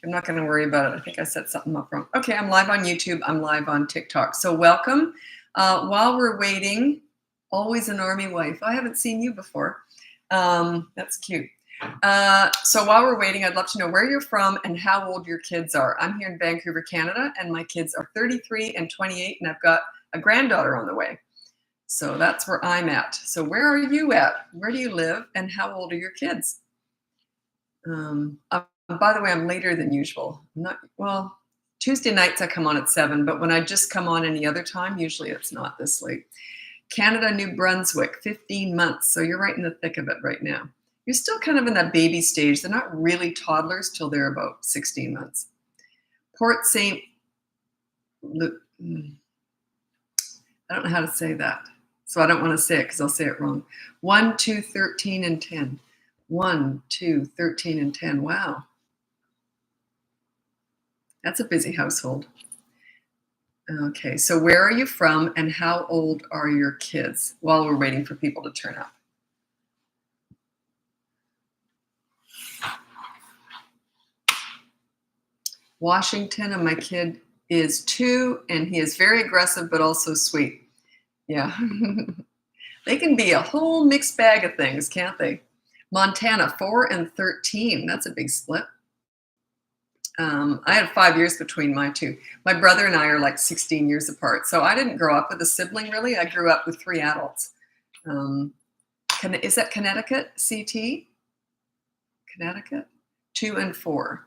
I'm not going to worry about it. I think I set something up wrong. Okay, I'm live on YouTube. I'm live on TikTok. So welcome. While we're waiting, always an Army wife. I haven't seen you before. That's cute. So while we're waiting, I'd love to know where you're from and how old your kids are. I'm here in Vancouver, Canada, and my kids are 33 and 28, and I've got a granddaughter on the way. So that's where I'm at. So where are you at? Where do you live, and how old are your kids? By the way, I'm later than usual. Tuesday nights I come on at 7, but when I just come on any other time, usually it's not this late. Canada, New Brunswick, 15 months. So you're right in the thick of it right now. You're still kind of in that baby stage. They're not really toddlers till they're about 16 months. Port St. Luke. I don't know how to say that. So I don't want to say it because I'll say it wrong. 1, 2, 13, and 10. 1, 2, 13, and 10. Wow. That's a busy household. Okay, so where are you from and how old are your kids while we're waiting for people to turn up? Washington, and my kid is 2, and he is very aggressive but also sweet. Yeah. They can be a whole mixed bag of things, can't they? Montana, 4 and 13. That's a big split. I had 5 years between my two. My brother and I are like 16 years apart. So I didn't grow up with a sibling, really. I grew up with 3 adults. Is that Connecticut, CT? Connecticut? 2 and 4.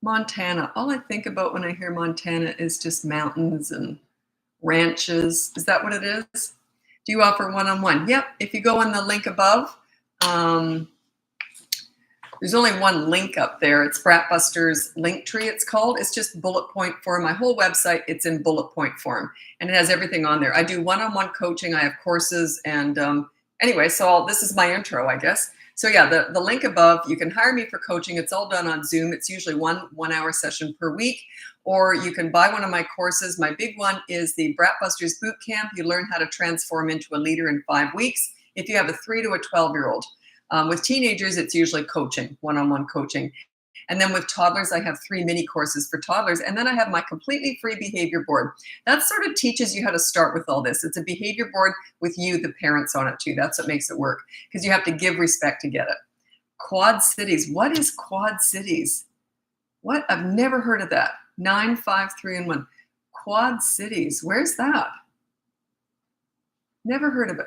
Montana. All I think about when I hear Montana is just mountains and ranches. Is that what it is? Do you offer one-on-one? Yep. If you go on the link above, there's only one link up there. It's Bratbusters link tree, it's called. It's just bullet point form. My whole website, it's in bullet point form, and it has everything on there. I do one-on-one coaching. I have courses, and anyway, so this is my intro, I guess. So yeah, the link above, you can hire me for coaching. It's all done on Zoom. It's usually one-hour session per week, or you can buy one of my courses. My big one is the Bratbusters Boot Camp. You learn how to transform into a leader in 5 weeks if you have a 3 to a 12-year-old. With teenagers, it's usually coaching, one-on-one coaching. And then with toddlers, I have 3 mini courses for toddlers. And then I have my completely free behavior board. That sort of teaches you how to start with all this. It's a behavior board with you, the parents, on it too. That's what makes it work, because you have to give respect to get it. Quad Cities. What is Quad Cities? What? I've never heard of that. 9, 5, 3, and 1. Quad Cities. Where's that? Never heard of it.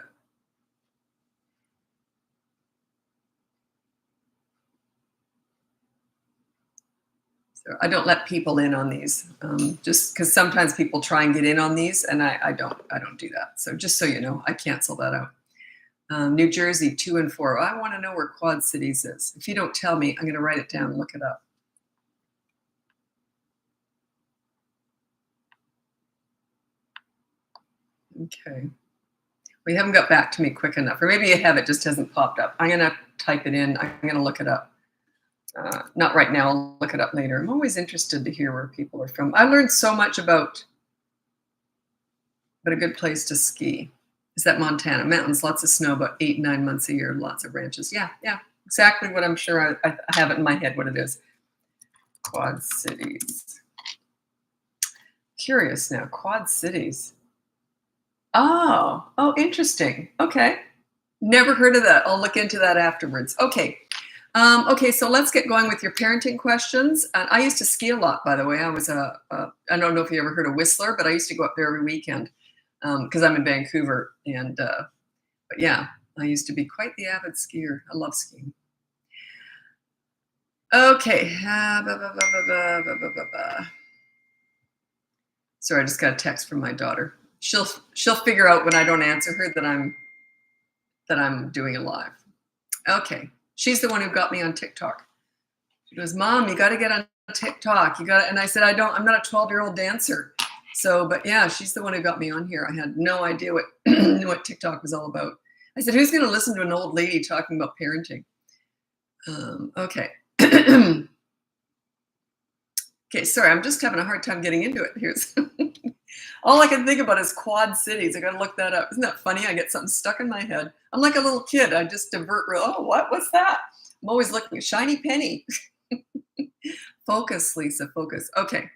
I don't let people in on these, just because sometimes people try and get in on these, and I don't do that. So just so you know, I cancel that out. New Jersey, 2 and 4. I want to know where Quad Cities is. If you don't tell me, I'm going to write it down and look it up. Okay. Well, you haven't got back to me quick enough, or maybe you have, it just hasn't popped up. I'm going to type it in. I'm going to look it up. Not right now, I'll look it up later. I'm always interested to hear where people are from. I learned so much about, but a good place to ski is that Montana. Mountains, lots of snow, about 8, 9 months a year, lots of ranches. Yeah, exactly what I'm sure I have it in my head what it is. Quad Cities. Curious now, Quad Cities. Oh, interesting. Okay. Never heard of that. I'll look into that afterwards. Okay. Okay, so let's get going with your parenting questions. I used to ski a lot, by the way. I was I don't know if you ever heard of Whistler, but I used to go up there every weekend because I'm in Vancouver. And but yeah, I used to be quite the avid skier. I love skiing. Okay. Sorry, I just got a text from my daughter. She'll figure out when I don't answer her that I'm doing it live. Okay. She's the one who got me on TikTok. She goes, Mom, you got to get on TikTok. You got to, and I said, I'm not a 12-year-old dancer. So, but yeah, she's the one who got me on here. I had no idea what TikTok was all about. I said, who's going to listen to an old lady talking about parenting? Okay. Okay, sorry, I'm just having a hard time getting into it. Here's all I can think about is Quad Cities. I got to look that up. Isn't that funny? I get something stuck in my head. I'm like a little kid. I just divert. Oh, what's that? I'm always looking. Shiny penny. Focus, Lisa, focus. Okay.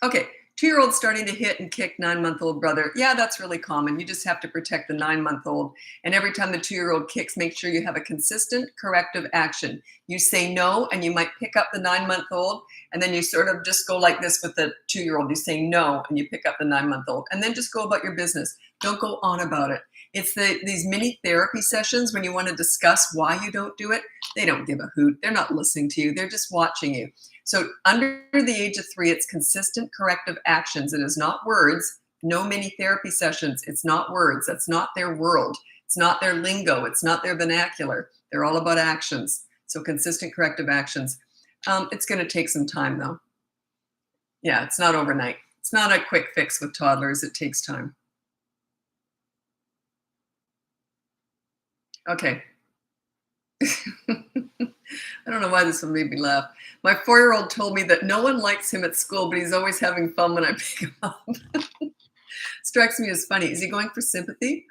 Okay. 2-year-old starting to hit and kick 9-month-old brother. Yeah, that's really common. You just have to protect the 9-month-old. And every time the 2-year-old kicks, make sure you have a consistent corrective action. You say no, and you might pick up the 9-month-old, and then you sort of just go like this with the 2-year-old. You say no, and you pick up the 9-month-old, and then just go about your business. Don't go on about it. It's these mini therapy sessions when you want to discuss why you don't do it. They don't give a hoot. They're not listening to you. They're just watching you. So under the age of 3, it's consistent corrective actions. It is not words. No mini therapy sessions. It's not words. That's not their world. It's not their lingo. It's not their vernacular. They're all about actions. So consistent corrective actions. It's going to take some time, though. Yeah, it's not overnight. It's not a quick fix with toddlers. It takes time. Okay. I don't know why this one made me laugh. My 4-year-old told me that no one likes him at school, but he's always having fun when I pick him up. Strikes me as funny. Is he going for sympathy?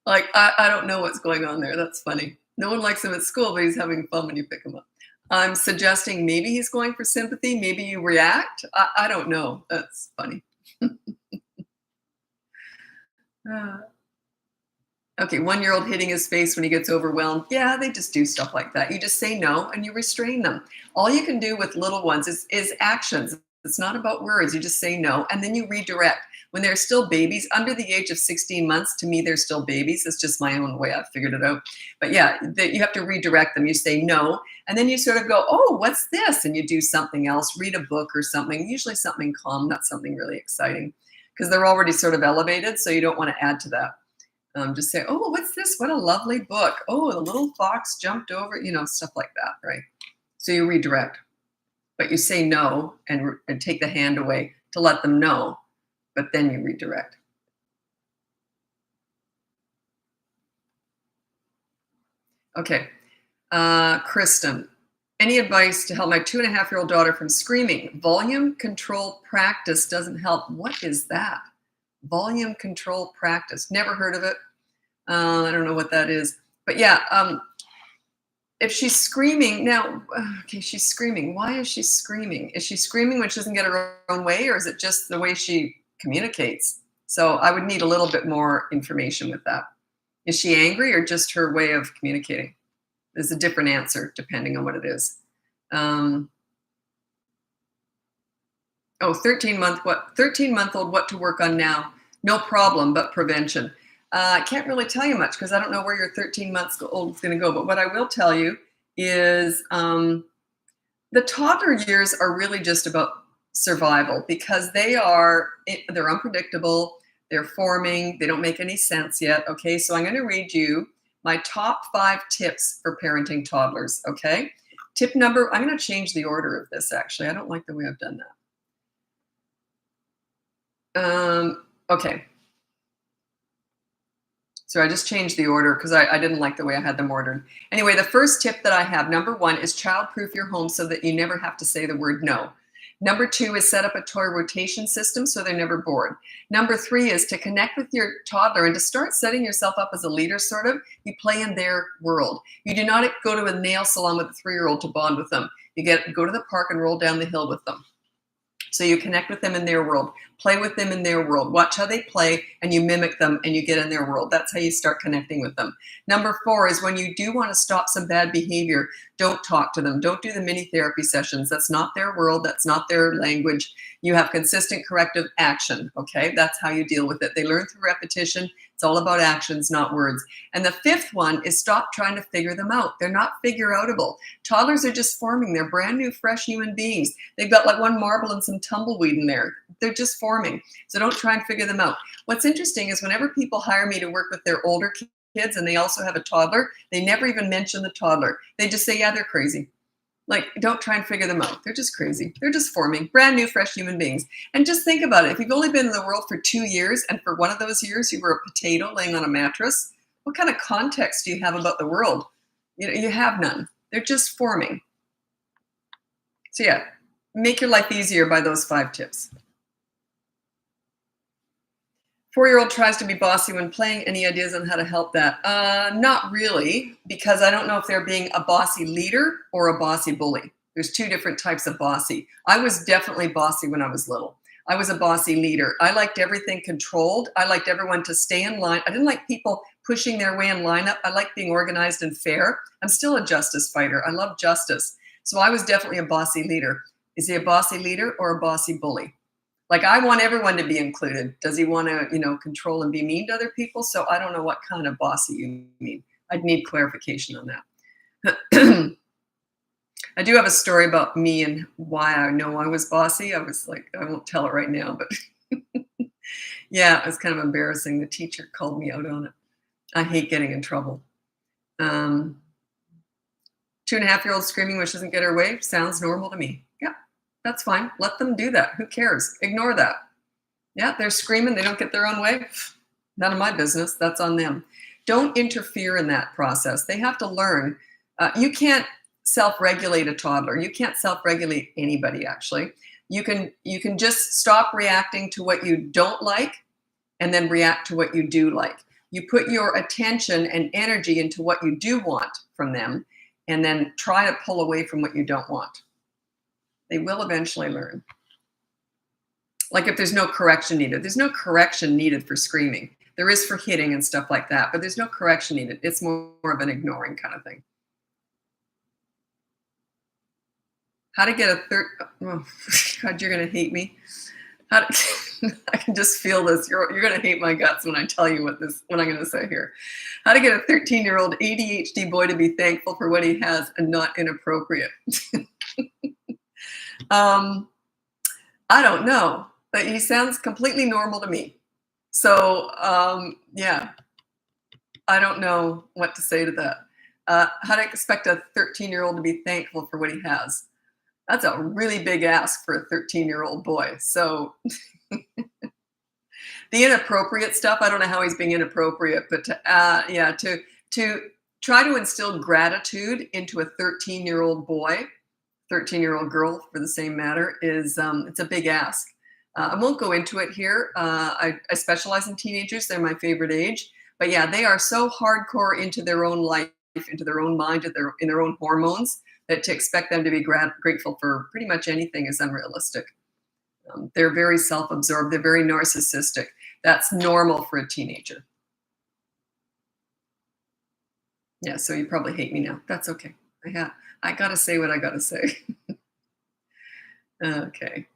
Like, I don't know what's going on there. That's funny. No one likes him at school, but he's having fun when you pick him up. I'm suggesting maybe he's going for sympathy. Maybe you react. I don't know. That's funny. Okay, 1-year-old hitting his face when he gets overwhelmed. Yeah, they just do stuff like that. You just say no and you restrain them. All you can do with little ones is actions. It's not about words. You just say no and then you redirect. When they're still babies, under the age of 16 months, to me, they're still babies. It's just my own way. I've figured it out. But yeah, you have to redirect them. You say no, and then you sort of go, oh, what's this? And you do something else, read a book or something, usually something calm, not something really exciting, because they're already sort of elevated, so you don't want to add to that. Just say, oh, what's this? What a lovely book. Oh, the little fox jumped over, stuff like that, right? So you redirect, but you say no and take the hand away to let them know, but then you redirect. Okay, Kristen, any advice to help my 2.5-year-old daughter from screaming? Volume control practice doesn't help. What is that? Volume control practice. Never heard of it. I don't know what that is. But yeah, if she's screaming now, okay, she's screaming. Why is she screaming? Is she screaming when she doesn't get her own way, or is it just the way she communicates? So I would need a little bit more information with that. Is she angry or just her way of communicating? There's a different answer depending on what it is. 13-month-old, what to work on now? No problem, but prevention. I can't really tell you much because I don't know where your 13 months old is going to go. But what I will tell you is the toddler years are really just about survival because they're unpredictable. They're forming. They don't make any sense yet. Okay, so I'm going to read you my top 5 tips for parenting toddlers. Okay, I'm going to change the order of this. Actually, I don't like the way I've done that. Okay. So I just changed the order because I didn't like the way I had them ordered. Anyway, the first tip that I have, number 1, is child-proof your home so that you never have to say the word no. Number 2 is set up a toy rotation system so they're never bored. Number 3 is to connect with your toddler and to start setting yourself up as a leader, sort of. You play in their world. You do not go to a nail salon with a 3-year-old to bond with them. You go to the park and roll down the hill with them. So you connect with them in their world, play with them in their world, watch how they play, and you mimic them and you get in their world. That's how you start connecting with them. Number 4 is when you do want to stop some bad behavior, don't talk to them. Don't do the mini therapy sessions. That's not their world. That's not their language. You have consistent corrective action, okay? That's how you deal with it. They learn through repetition. It's all about actions, not words. And the 5th one is stop trying to figure them out. They're not figure-outable. Toddlers are just forming. They're brand new, fresh human beings. They've got like one marble and some tumbleweed in there. They're just forming. So don't try and figure them out. What's interesting is whenever people hire me to work with their older kids and they also have a toddler, they never even mention the toddler. They just say, yeah, they're crazy. Like, don't try and figure them out. They're just crazy. They're just forming, brand new, fresh human beings. And just think about it. If you've only been in the world for 2 years, and for one of those years you were a potato laying on a mattress, what kind of context do you have about the world? You have none. They're just forming. So yeah, make your life easier by those 5 tips. 4-year-old tries to be bossy when playing. Any ideas on how to help that? Not really, because I don't know if they're being a bossy leader or a bossy bully. There's two different types of bossy. I was definitely bossy when I was little. I was a bossy leader. I liked everything controlled. I liked everyone to stay in line. I didn't like people pushing their way in lineup. I like being organized and fair. I'm still a justice fighter. I love justice. So I was definitely a bossy leader. Is he a bossy leader or a bossy bully? Like, I want everyone to be included. Does he want to, control and be mean to other people? So I don't know what kind of bossy you mean. I'd need clarification on that. I do have a story about me and why I know I was bossy. I was like, I won't tell it right now, but yeah, it was kind of embarrassing. The teacher called me out on it. I hate getting in trouble. 2.5-year-old screaming when she doesn't get her way sounds normal to me. Yeah, that's fine. Let them do that. Who cares? Ignore that. Yeah, they're screaming. They don't get their own way. None of my business. That's on them. Don't interfere in that process. They have to learn. You can't self-regulate a toddler. You can't self-regulate anybody, actually. You can just stop reacting to what you don't like and then react to what you do like. You put your attention and energy into what you do want from them and then try to pull away from what you don't want. They will eventually learn. Like, if there's no correction needed. There's no correction needed for screaming. There is for hitting and stuff like that, but there's no correction needed. It's more of an ignoring kind of thing. How to get a oh, God, you're going to hate me. I can just feel this. You're going to hate my guts when I tell you what I'm going to say here. How to get a 13-year-old ADHD boy to be thankful for what he has and not inappropriate. I don't know, but he sounds completely normal to me. So, yeah, I don't know what to say to that. How to expect a 13-year-old to be thankful for what he has. That's a really big ask for a 13-year-old boy. So the inappropriate stuff, I don't know how he's being inappropriate, but to try to instill gratitude into a 13-year-old boy, 13-year-old girl for the same matter, is it's a big ask. I won't go into it here. I specialize in teenagers. They're my favorite age. But yeah, they are so hardcore into their own life, into their own mind, in their own hormones, that to expect them to be grateful for pretty much anything is unrealistic. They're very self-absorbed. They're very narcissistic. That's normal for a teenager. Yeah, so you probably hate me now. That's okay. I got to say what I got to say. Okay.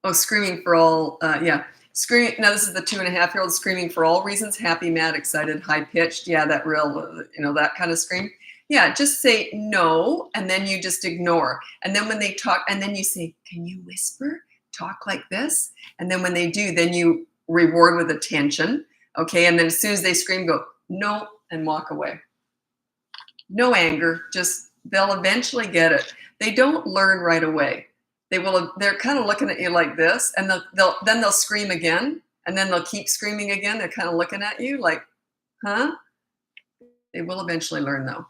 Oh, screaming for all, yeah. Screaming. Now, this is the 2.5-year-old screaming for all reasons: happy, mad, excited, high-pitched. Yeah, that real, that kind of scream. Yeah, just say no, and then you just ignore. And then when they talk, and then you say, can you whisper? Talk like this. And then when they do, then you reward with attention. Okay, and then as soon as they scream, go, no, and walk away. No anger, just they'll eventually get it. They don't learn right away. They're kind of looking at you like this, and they'll scream again, and then they'll keep screaming again. They're kind of looking at you like, huh? They will eventually learn, though.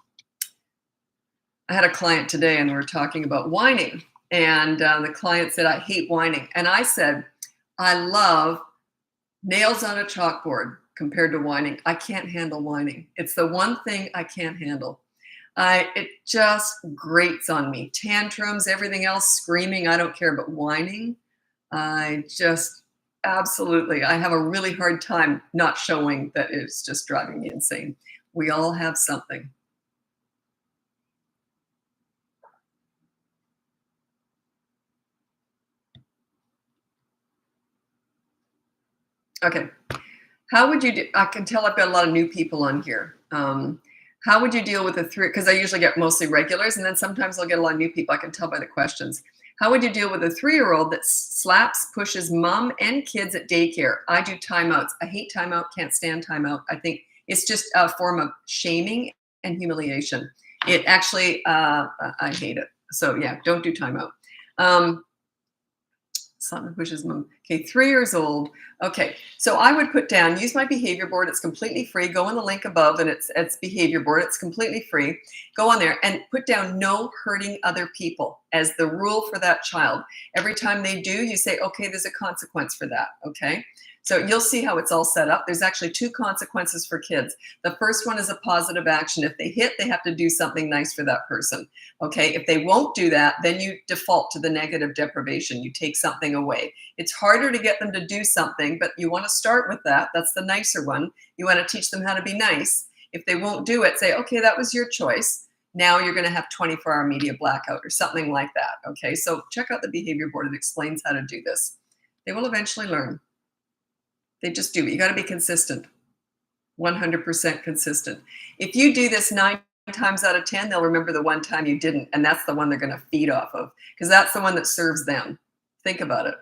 I had a client today, and we were talking about whining, and the client said, I hate whining. And I said, I love nails on a chalkboard compared to whining. I can't handle whining. It's the one thing I can't handle. It just grates on me. Tantrums, everything else, screaming, I don't care, but whining, I have a really hard time not showing that it's just driving me insane. We all have something. Okay. How would you do? I can tell I've got a lot of new people on here. How would you deal with the three? Because I usually get mostly regulars, and then sometimes I'll get a lot of new people. I can tell by the questions. How would you deal with a 3-year-old that slaps, pushes mom and kids at daycare? I do timeouts. I hate timeout. Can't stand timeout. I think it's just a form of shaming and humiliation. It actually, I hate it. So yeah, don't do timeout. Slap and pushes mom. Okay, 3 years old. Okay, so I would put down, use my behavior board. It's completely free. Go on the link above and it's behavior board. It's completely free. Go on there and put down no hurting other people as the rule for that child. Every time they do, you say, okay, there's a consequence for that. Okay. So you'll see how it's all set up. There's actually 2 consequences for kids. The first one is a positive action. If they hit, they have to do something nice for that person. Okay. If they won't do that, then you default to the negative deprivation. You take something away. It's harder to get them to do something, but you want to start with that. That's the nicer one. You want to teach them how to be nice. If they won't do it, say, okay, that was your choice. Now you're going to have 24-hour media blackout or something like that. Okay. So check out the behavior board. It explains how to do this. They will eventually learn. They just do. You got to be consistent, 100% consistent. If you do this 9 times out of 10, they'll remember the one time you didn't. And that's the one they're going to feed off of because that's the one that serves them. Think about it.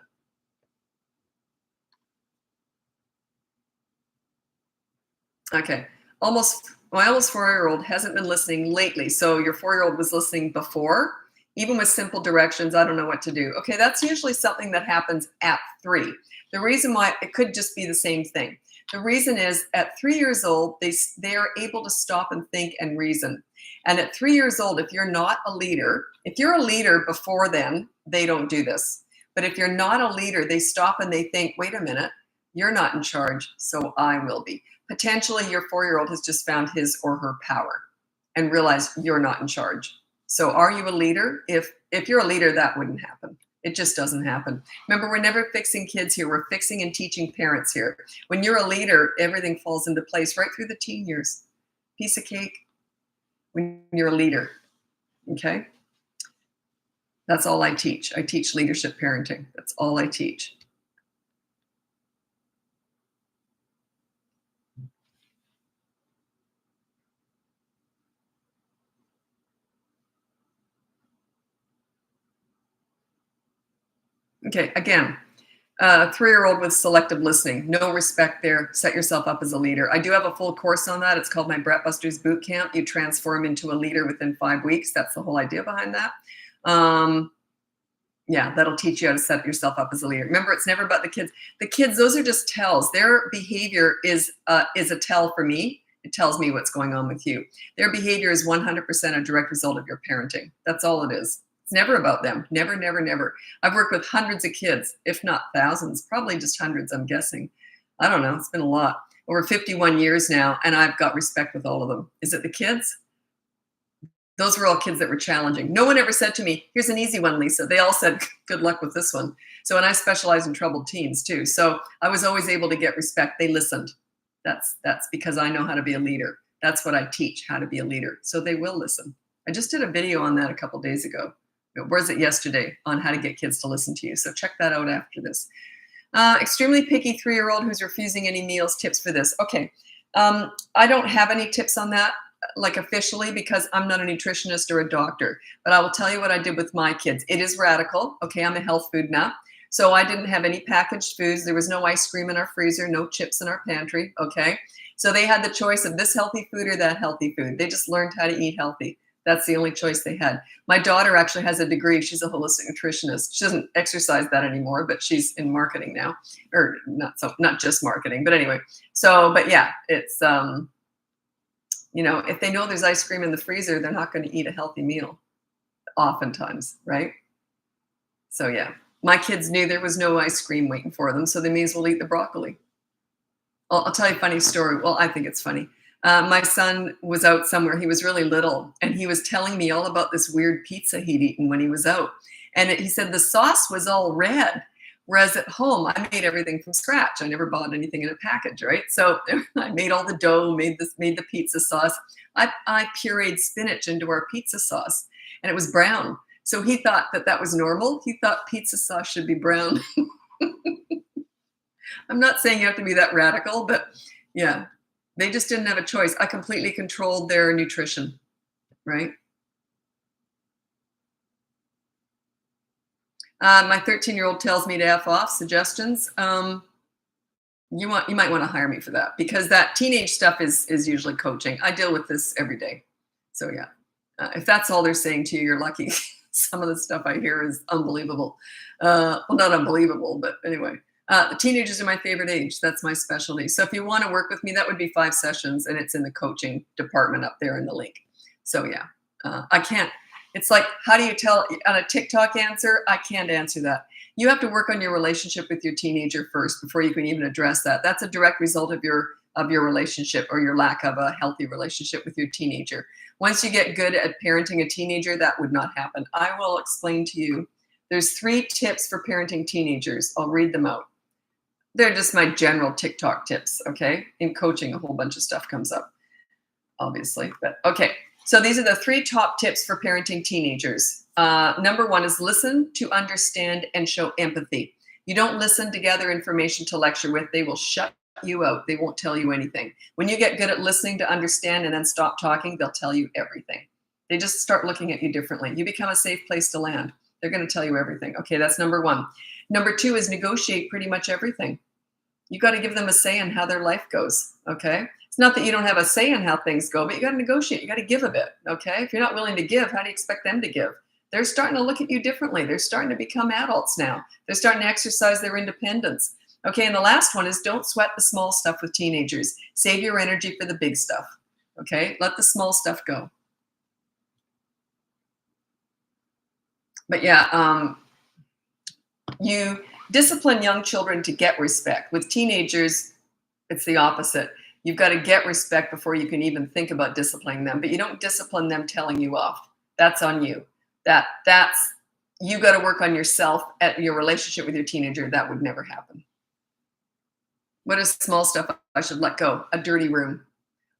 Okay. My almost 4-year-old hasn't been listening lately. So your 4-year-old was listening before, even with simple directions. I don't know what to do. Okay. That's usually something that happens at 3. The reason why it could just be the same thing. The reason is at 3 years old, they are able to stop and think and reason. And at 3 years old, if you're not a leader, if you're a leader before then, they don't do this. But if you're not a leader, they stop and they think, wait a minute, you're not in charge, so I will be. Potentially your 4-year-old has just found his or her power and realized you're not in charge. So are you a leader? If you're a leader, that wouldn't happen. It just doesn't happen. Remember, we're never fixing kids here. We're fixing and teaching parents here. When you're a leader, everything falls into place right through the teen years. Piece of cake when you're a leader, okay? That's all I teach. I teach leadership parenting. That's all I teach. Okay, again, 3-year-old with selective listening, no respect there. Set yourself up as a leader. I do have a full course on that. It's called my Bratbusters Boot Camp. You transform into a leader within 5 weeks. That's the whole idea behind that. Yeah, that'll teach you how to set yourself up as a leader. Remember, it's never about the kids. The kids, those are just tells. Their behavior is a tell for me. It tells me what's going on with you. Their behavior is 100% a direct result of your parenting. That's all it is. It's never about them. Never, never, never. I've worked with hundreds of kids, if not thousands, probably just hundreds, I'm guessing. I don't know. It's been a lot. Over 51 years now, and I've got respect with all of them. Is it the kids? Those were all kids that were challenging. No one ever said to me, here's an easy one, Lisa. They all said, good luck with this one. So, and I specialize in troubled teens too. So I was always able to get respect. They listened. That's because I know how to be a leader. That's what I teach, how to be a leader. So they will listen. I just did a video on that a couple days ago. Was it yesterday on how to get kids to listen to you? So check that out after this. Extremely picky 3-year-old who's refusing any meals, tips for this. Okay. I don't have any tips on that, like officially, because I'm not a nutritionist or a doctor, but I will tell you what I did with my kids. It is radical. Okay. I'm a health food nut. So I didn't have any packaged foods. There was no ice cream in our freezer, no chips in our pantry. Okay. So they had the choice of this healthy food or that healthy food. They just learned how to eat healthy. That's the only choice they had. My daughter actually has a degree. She's a holistic nutritionist. She doesn't exercise that anymore, but she's in marketing now, or not just marketing, but anyway. So, but yeah, it's, if they know there's ice cream in the freezer, they're not going to eat a healthy meal oftentimes, right? So yeah, my kids knew there was no ice cream waiting for them, so they may as well eat the broccoli. I'll tell you a funny story. Well, I think it's funny. My son was out somewhere. He was really little, and he was telling me all about this weird pizza he'd eaten when he was out. And he said the sauce was all red, whereas at home, I made everything from scratch. I never bought anything in a package, right? So I made all the dough, made the pizza sauce. I pureed spinach into our pizza sauce, and it was brown. So he thought that was normal. He thought pizza sauce should be brown. I'm not saying you have to be that radical, but yeah. They just didn't have a choice. I completely controlled their nutrition, right? My 13-year-old tells me to F off. Suggestions. You might want to hire me for that, because that teenage stuff is usually coaching. I deal with this every day. So yeah, if that's all they're saying to you, you're lucky. Some of the stuff I hear is unbelievable. Well, not unbelievable, but anyway. The teenagers are my favorite age. That's my specialty. So if you want to work with me, that would be 5 sessions, and it's in the coaching department up there in the link. So yeah, I can't. It's like, how do you tell on a TikTok answer? I can't answer that. You have to work on your relationship with your teenager first before you can even address that. That's a direct result of your relationship, or your lack of a healthy relationship with your teenager. Once you get good at parenting a teenager, that would not happen. I will explain to you. There's 3 tips for parenting teenagers. I'll read them out. They're just my general TikTok tips, okay? In coaching, a whole bunch of stuff comes up, obviously. But okay, so these are the 3 top tips for parenting teenagers. Number 1 is listen to understand and show empathy. You don't listen to gather information to lecture with. They will shut you out. They won't tell you anything. When you get good at listening to understand and then stop talking, they'll tell you everything. They just start looking at you differently. You become a safe place to land. They're going to tell you everything. Okay, that's number 1. Number 2 is negotiate pretty much everything. You got to give them a say in how their life goes, okay? It's not that you don't have a say in how things go, but you got to negotiate. You got to give a bit, okay? If you're not willing to give, how do you expect them to give? They're starting to look at you differently. They're starting to become adults now. They're starting to exercise their independence. Okay, and the last one is don't sweat the small stuff with teenagers. Save your energy for the big stuff, okay? Let the small stuff go. But yeah, you discipline young children to get respect. With teenagers, it's the opposite. You've got to get respect before you can even think about disciplining them. But you don't discipline them telling you off. That's on you. That's you got to work on yourself at your relationship with your teenager. That would never happen. What is small stuff I should let go? A dirty room.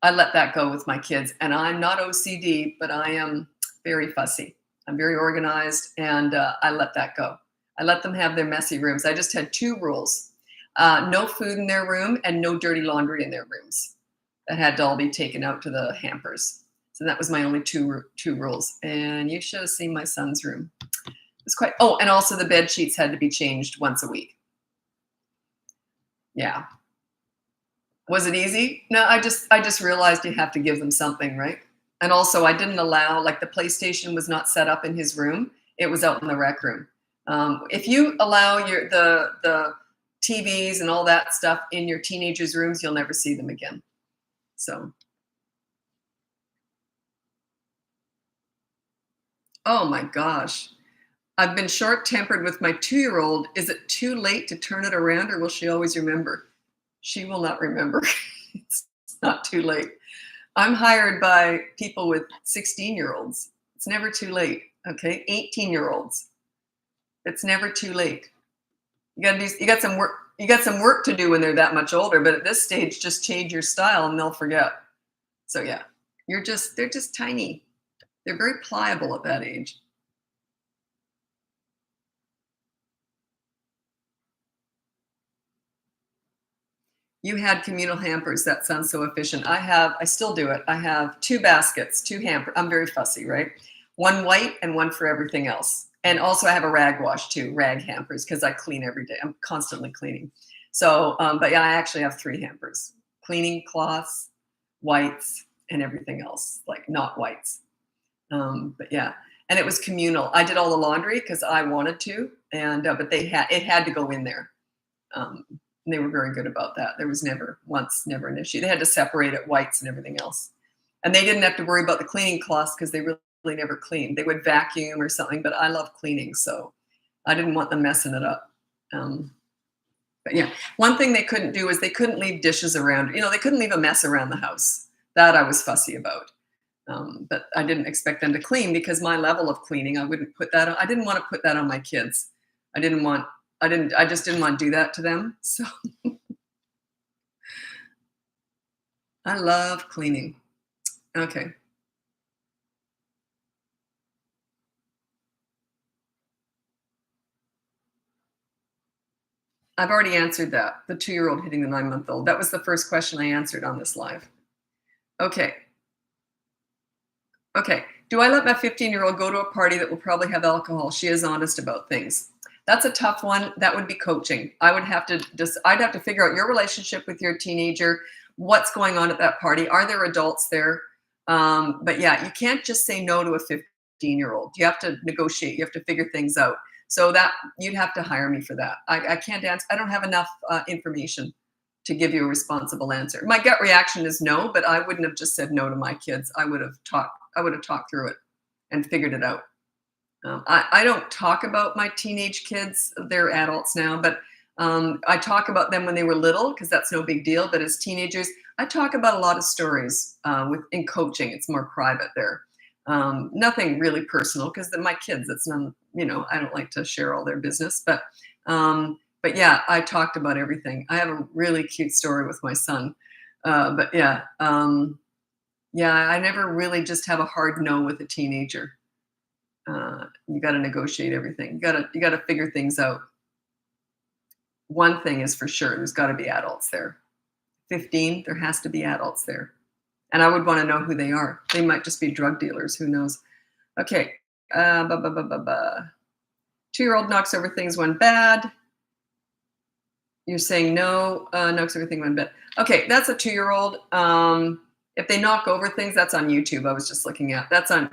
I let that go with my kids. And I'm not OCD, but I am very fussy. I'm very organized, and I let that go. I let them have their messy rooms. I just had 2 rules. No food in their room and no dirty laundry in their rooms. That had to all be taken out to the hampers. So that was my only two rules. And you should have seen my son's room. It was quite, oh, and also the bed sheets had to be changed once a week. Yeah. Was it easy? No, I just realized you have to give them something, right? And also I didn't allow, like the PlayStation was not set up in his room. It was out in the rec room. If you allow the TVs and all that stuff in your teenagers' rooms, you'll never see them again. So, oh my gosh. I've been short-tempered with my 2-year-old. Is it too late to turn it around, or will she always remember? She will not remember. It's not too late. I'm hired by people with 16-year-olds. It's never too late, okay? 18-year-olds. It's never too late. You got some work to do when they're that much older, but at this stage, just change your style and they'll forget. So yeah, they're just tiny. They're very pliable at that age. You had communal hampers. That sounds so efficient. I still do it. I have 2 baskets, 2 hampers. I'm very fussy, right? 1 white and 1 for everything else. And also I have a rag wash too, rag hampers, because I clean every day. I'm constantly cleaning. So, but yeah, I actually have 3 hampers: cleaning cloths, whites, and everything else, like not whites. But yeah, and it was communal. I did all the laundry because I wanted to, and but it had to go in there. And they were very good about that. There was never an issue. They had to separate it, whites and everything else. And they didn't have to worry about the cleaning cloths because they really never cleaned. They would vacuum or something, but I love cleaning, so I didn't want them messing it up. But yeah, one thing they couldn't do is they couldn't leave dishes around. They couldn't leave a mess around the house. That I was fussy about. But I didn't expect them to clean because my level of cleaning, I wouldn't put that on. I didn't want to put that on my kids. I just didn't want to do that to them. So I love cleaning. Okay. I've already answered that. The 2-year-old hitting the 9-month-old. That was the first question I answered on this live. Okay. Okay. Do I let my 15-year-old go to a party that will probably have alcohol? She is honest about things. That's a tough one. That would be coaching. I'd have to figure out your relationship with your teenager. What's going on at that party? Are there adults there? But yeah, you can't just say no to a 15-year-old. You have to negotiate. You have to figure things out. So that you'd have to hire me for that. I can't answer. I don't have enough information to give you a responsible answer. My gut reaction is no, but I wouldn't have just said no to my kids. I would have talked through it and figured it out. I don't talk about my teenage kids. They're adults now, but I talk about them when they were little because that's no big deal. But as teenagers, I talk about a lot of stories in coaching. It's more private there. Nothing really personal because my kids, it's none, I don't like to share all their business, but yeah, I talked about everything. I have a really cute story with my son. But yeah, I never really just have a hard no with a teenager. You got to negotiate everything. You got to figure things out. One thing is for sure, there's got to be adults there. 15, there has to be adults there. And I would want to know who they are. They might just be drug dealers. Who knows? Okay. 2-year-old knocks over things when bad. You're saying no, knocks everything when bad. Okay, that's a 2-year-old. If they knock over things, that's on YouTube. I was just looking at.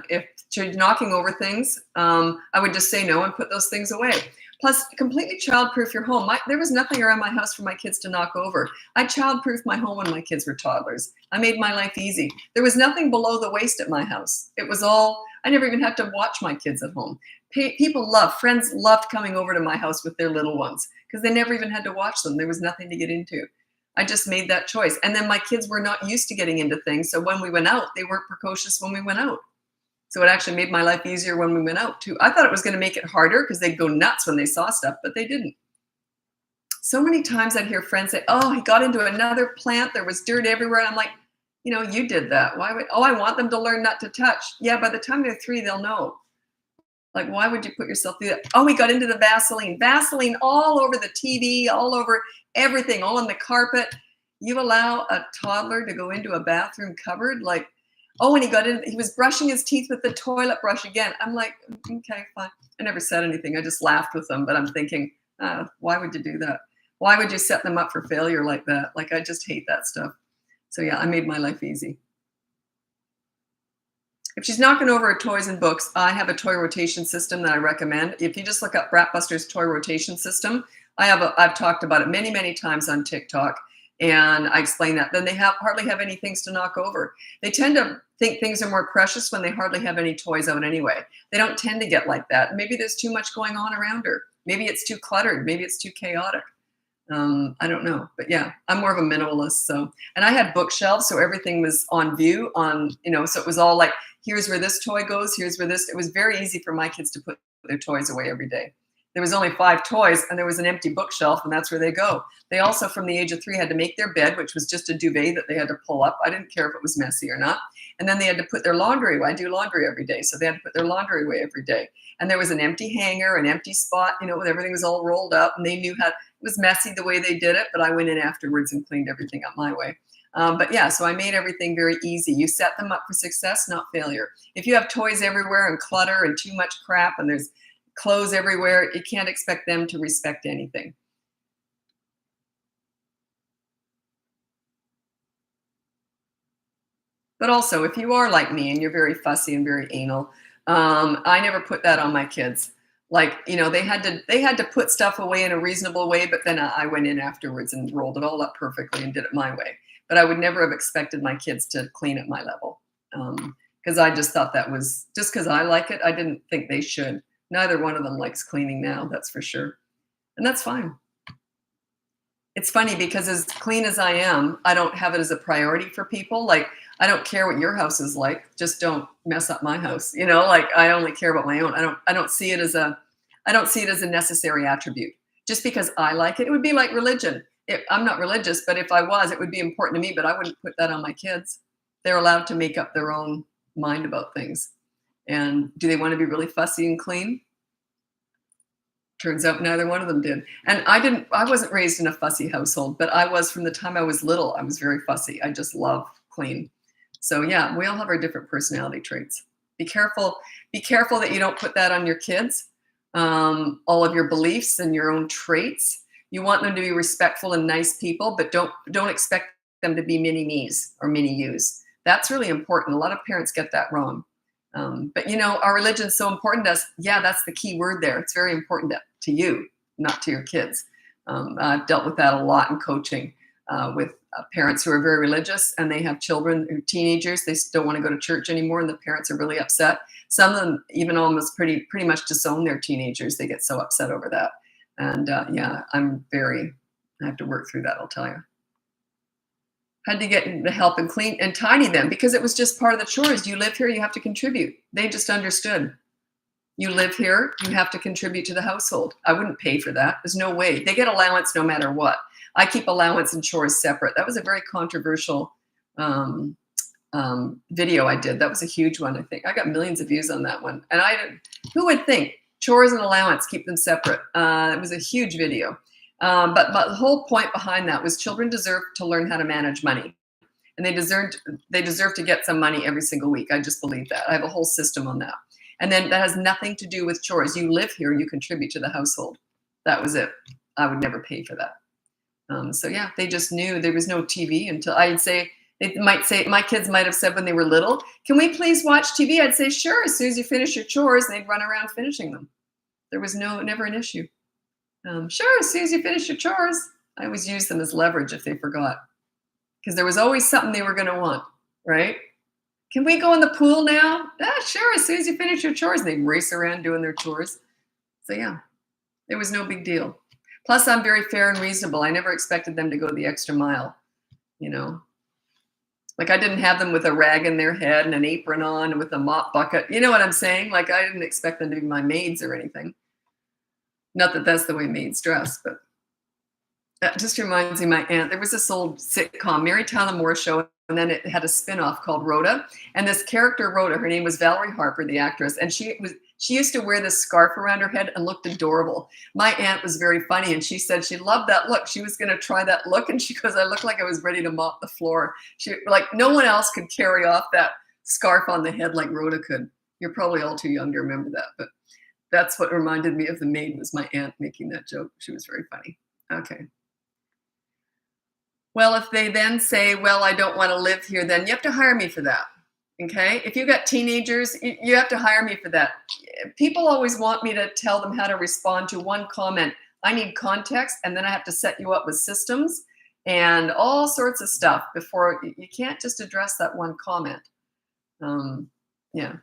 If you're knocking over things, I would just say no and put those things away. Plus, completely childproof your home. There was nothing around my house for my kids to knock over. I childproofed my home when my kids were toddlers. I made my life easy. There was nothing below the waist at my house. It was all, I never even had to watch my kids at home. Friends loved coming over to my house with their little ones because they never even had to watch them. There was nothing to get into. I just made that choice. And then my kids were not used to getting into things. So when we went out, they weren't precocious when we went out. So it actually made my life easier when we went out too. I thought it was going to make it harder because they'd go nuts when they saw stuff, but they didn't. So many times I'd hear friends say, oh, he got into another plant. There was dirt everywhere. And I'm like, you did that. Why would, I want them to learn not to touch. Yeah, by the time they're 3, they'll know. Like, why would you put yourself through that? Oh, he got into the Vaseline. Vaseline all over the TV, all over everything, all on the carpet. You allow a toddler to go into a bathroom cupboard? Like, oh, and he was brushing his teeth with the toilet brush again. I'm like, okay, fine. I never said anything. I just laughed with them. But I'm thinking, why would you do that? Why would you set them up for failure like that? Like, I just hate that stuff. So yeah, I made my life easy. If she's knocking over her toys and books, I have a toy rotation system that I recommend. If you just look up Bratbusters toy rotation system, I've talked about it many, many times on TikTok. And I explain that. Then they hardly have any things to knock over. They tend to think things are more precious when they hardly have any toys out anyway. They don't tend to get like that. Maybe there's too much going on around her. Maybe it's too cluttered. Maybe it's too chaotic. I don't know. But yeah, I'm more of a minimalist. And I had bookshelves, so everything was on view so it was all like, here's where this toy goes. Here's where this, it was very easy for my kids to put their toys away every day. There was only 5 toys and there was an empty bookshelf and that's where they go. They also, from the age of 3, had to make their bed, which was just a duvet that they had to pull up. I didn't care if it was messy or not. And then they had to put their laundry away. I do laundry every day. So they had to put their laundry away every day. And there was an empty hanger, an empty spot, when everything was all rolled up and they knew it was messy the way they did it, but I went in afterwards and cleaned everything up my way. But yeah, so I made everything very easy. You set them up for success, not failure. If you have toys everywhere and clutter and too much crap and there's clothes everywhere, you can't expect them to respect anything. But also, if you are like me and you're very fussy and very anal, I never put that on my kids. Like, they had to put stuff away in a reasonable way, but then I went in afterwards and rolled it all up perfectly and did it my way. But I would never have expected my kids to clean at my level because I just thought that was just because I like it. I didn't think they should. Neither one of them likes cleaning now, that's for sure. And that's fine. It's funny because as clean as I am, I don't have it as a priority for people. Like, I don't care what your house is like. Just don't mess up my house. Like, I only care about my own. I don't see it as a necessary attribute. Just because I like it, it would be like religion. I'm not religious, but if I was, it would be important to me, but I wouldn't put that on my kids. They're allowed to make up their own mind about things. And do they want to be really fussy and clean? Turns out neither one of them did. And I wasn't raised in a fussy household, but I was from the time I was little. I was very fussy. I just love clean. So yeah, we all have our different personality traits. Be careful that you don't put that on your kids. All of your beliefs and your own traits. You want them to be respectful and nice people, but don't expect them to be mini me's or mini you's. That's really important. A lot of parents get that wrong. But you know, our religion's so important to us. Yeah, that's the key word there. It's very important to you, not to your kids. I've dealt with that a lot in coaching with parents who are very religious and they have children or teenagers. They don't want to go to church anymore, and the parents are really upset. Some of them even almost pretty much disown their teenagers. They get so upset over that. And yeah, I have to work through that, I'll tell you. Had to get the help and clean and tidy them because it was just part of the chores. You live here, you have to contribute. They just understood. You live here, you have to contribute to the household. I wouldn't pay for that. There's no way. They get allowance no matter what. I keep allowance and chores separate. That was a very controversial video I did. That was a huge one, I think. I got millions of views on that one. And who would think chores and allowance, keep them separate? It was a huge video. But the whole point behind that was children deserve to learn how to manage money. And they deserve to get some money every single week. I just believe that. I have a whole system on that. And then that has nothing to do with chores. You live here, you contribute to the household. That was it. I would never pay for that. So yeah, they just knew there was no TV until my kids might have said when they were little, can we please watch TV? I'd say, sure, as soon as you finish your chores, and they'd run around finishing them. There was never an issue. Sure, as soon as you finish your chores. I always use them as leverage if they forgot. Because there was always something they were going to want, right? Can we go in the pool now? Sure, as soon as you finish your chores. And they'd race around doing their chores. So yeah, it was no big deal. Plus, I'm very fair and reasonable. I never expected them to go the extra mile, you know. Like I didn't have them with a rag in their head and an apron on and with a mop bucket. You know what I'm saying? Like I didn't expect them to be my maids or anything. Not that that's the way maids dress, but that just reminds me of my aunt. There was this old sitcom, Mary Tyler Moore Show, and then it had a spin-off called Rhoda. And this character, Rhoda, her name was Valerie Harper, the actress, and she used to wear this scarf around her head and looked adorable. My aunt was very funny, and she said she loved that look. She was going to try that look, and she goes, I looked like I was ready to mop the floor. No one else could carry off that scarf on the head like Rhoda could. You're probably all too young to remember that, but that's what reminded me of the maid was my aunt making that joke. She was very funny. Okay. Well, if they then say, well, I don't want to live here, then you have to hire me for that. Okay. If you got teenagers, you have to hire me for that. People always want me to tell them how to respond to one comment. I need context, and then I have to set you up with systems and all sorts of stuff before you can't just address that one comment. Yeah.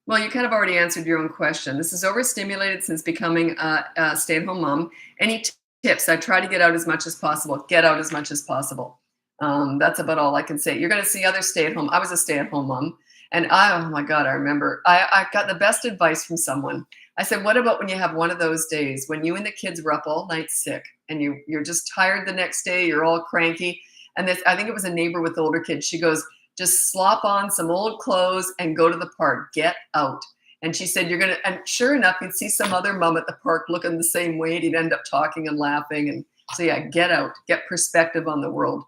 Well, you kind of already answered your own question. This is overstimulated since becoming a stay-at-home mom. Any tips? I try to get out as much as possible. Get out as much as possible. That's about all I can say. You're going to see other stay-at-home. I was a stay-at-home mom. And oh my God, I remember I got the best advice from someone. I said, what about when you have one of those days when you and the kids were up all night sick and you're just tired the next day, you're all cranky. And I think it was a neighbor with older kids. She goes, just slop on some old clothes and go to the park. Get out. And she said, and sure enough, you'd see some other mom at the park looking the same way. And you'd end up talking and laughing. And so yeah, get out, get perspective on the world.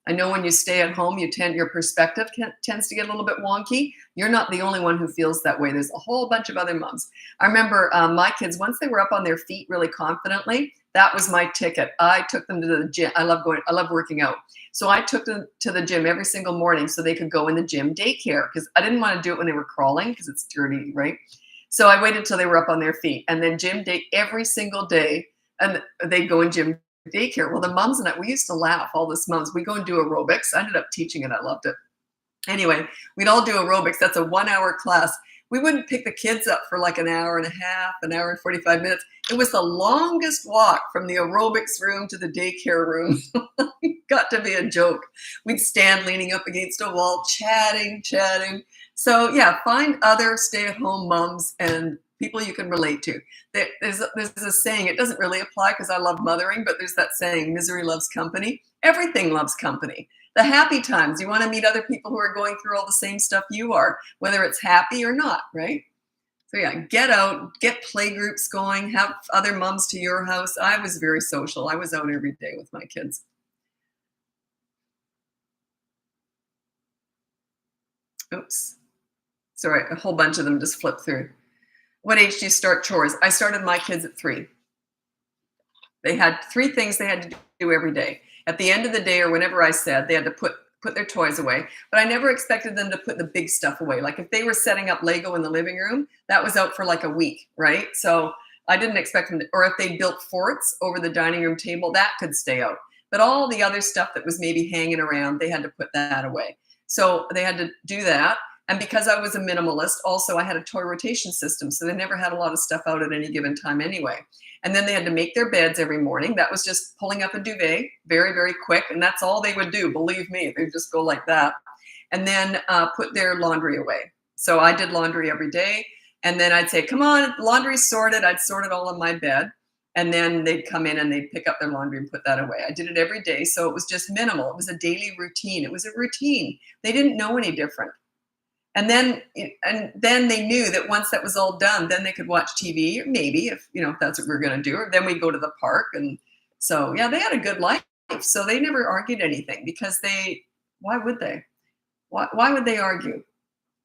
I know when you stay at home, your perspective tends to get a little bit wonky. You're not the only one who feels that way. There's a whole bunch of other moms. I remember my kids, once they were up on their feet really confidently, that was my ticket. I took them to the gym. I love working out. So I took them to the gym every single morning so they could go in the gym daycare because I didn't want to do it when they were crawling because it's dirty, right? So I waited till they were up on their feet, and then gym day every single day, and they'd go in gym daycare. Well, the moms and I, we used to laugh, all this moms. We go and do aerobics. I ended up teaching it. I loved it. Anyway, we'd all do aerobics. That's a 1-hour class. We wouldn't pick the kids up for like an hour and a half, an hour and 45 minutes. It was the longest walk from the aerobics room to the daycare room. Got to be a joke. We'd stand leaning up against a wall, chatting. So yeah, find other stay-at-home moms and people you can relate to. There's a saying, it doesn't really apply because I love mothering, but there's that saying, misery loves company. Everything loves company. The happy times, you want to meet other people who are going through all the same stuff you are, whether it's happy or not, right? So yeah, get out, get play groups going, have other moms to your house. I was very social. I was out every day with my kids. Oops. Sorry, a whole bunch of them just flipped through. What age do you start chores? I started my kids at 3. They had 3 things they had to do every day. At the end of the day, or whenever I said, they had to put their toys away, but I never expected them to put the big stuff away. Like if they were setting up Lego in the living room, that was out for like a week, right? So I didn't expect them to, or if they built forts over the dining room table, that could stay out. But all the other stuff that was maybe hanging around, they had to put that away. So they had to do that. And because I was a minimalist, also I had a toy rotation system. So they never had a lot of stuff out at any given time anyway. And then they had to make their beds every morning. That was just pulling up a duvet very, very quick. And that's all they would do. Believe me, they'd just go like that. And then put their laundry away. So I did laundry every day. And then I'd say, come on, laundry's sorted. I'd sort it all on my bed. And then they'd come in and they'd pick up their laundry and put that away. I did it every day. So it was just minimal. It was a daily routine. It was a routine. They didn't know any different. And then they knew that once that was all done, then they could watch TV, or maybe if that's what we're going to do. Or then we go to the park. And so, yeah, they had a good life. So they never argued anything because why would they? Why would they argue?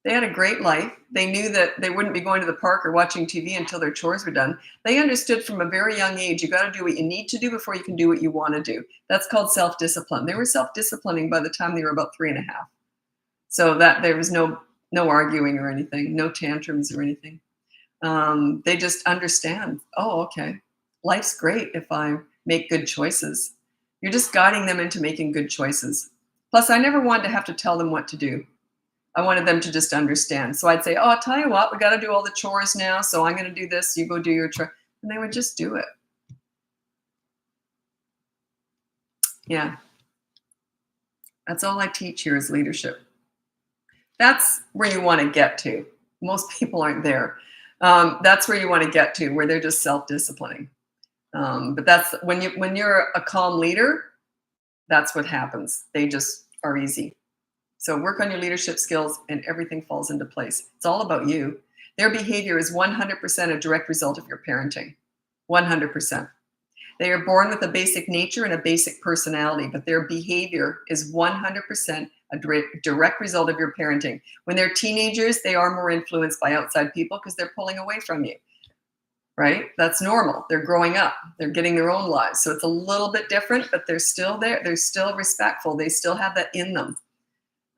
They had a great life. They knew that they wouldn't be going to the park or watching TV until their chores were done. They understood from a very young age, you got to do what you need to do before you can do what you want to do. That's called self-discipline. They were self-disciplining by the time they were about 3.5. So that there was no arguing or anything, no tantrums or anything. They just understand, oh, okay, life's great if I make good choices. You're just guiding them into making good choices. Plus, I never wanted to have to tell them what to do. I wanted them to just understand. So I'd say, oh, I'll tell you what, we got to do all the chores now. So I'm going to do this. You go do your chore. And they would just do it. Yeah. That's all I teach here is leadership. That's where you want to get to. Most people aren't there. That's where you want to get to, where they're just self-disciplining. But that's when you're a calm leader, that's what happens. They just are easy. So work on your leadership skills and everything falls into place. It's all about you. Their behavior is 100% a direct result of your parenting. 100%. They are born with a basic nature and a basic personality, but their behavior is 100% a direct result of your parenting. When they're teenagers, they are more influenced by outside people because they're pulling away from you, right? That's normal. They're growing up. They're getting their own lives. So it's a little bit different, but they're still there. They're still respectful. They still have that in them.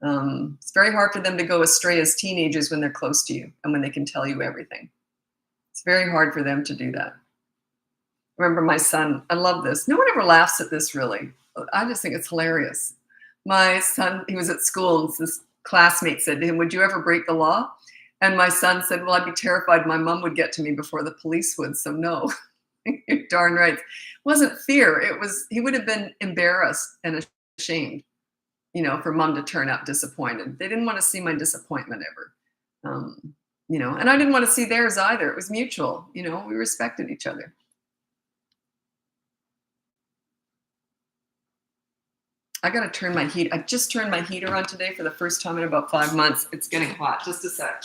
It's very hard for them to go astray as teenagers when they're close to you and when they can tell you everything. It's very hard for them to do that. Remember my son, I love this. No one ever laughs at this really. I just think it's hilarious. My son, he was at school and this classmate said to him, would you ever break the law? And my son said, well, I'd be terrified my mom would get to me before the police would, so no. You're darn right. It wasn't fear. He would have been embarrassed and ashamed, for mom to turn out disappointed. They didn't want to see my disappointment ever. And I didn't want to see theirs either. It was mutual. We respected each other. I got to turn my heat. I just turned my heater on today for the first time in about 5 months. It's getting hot. Just a sec.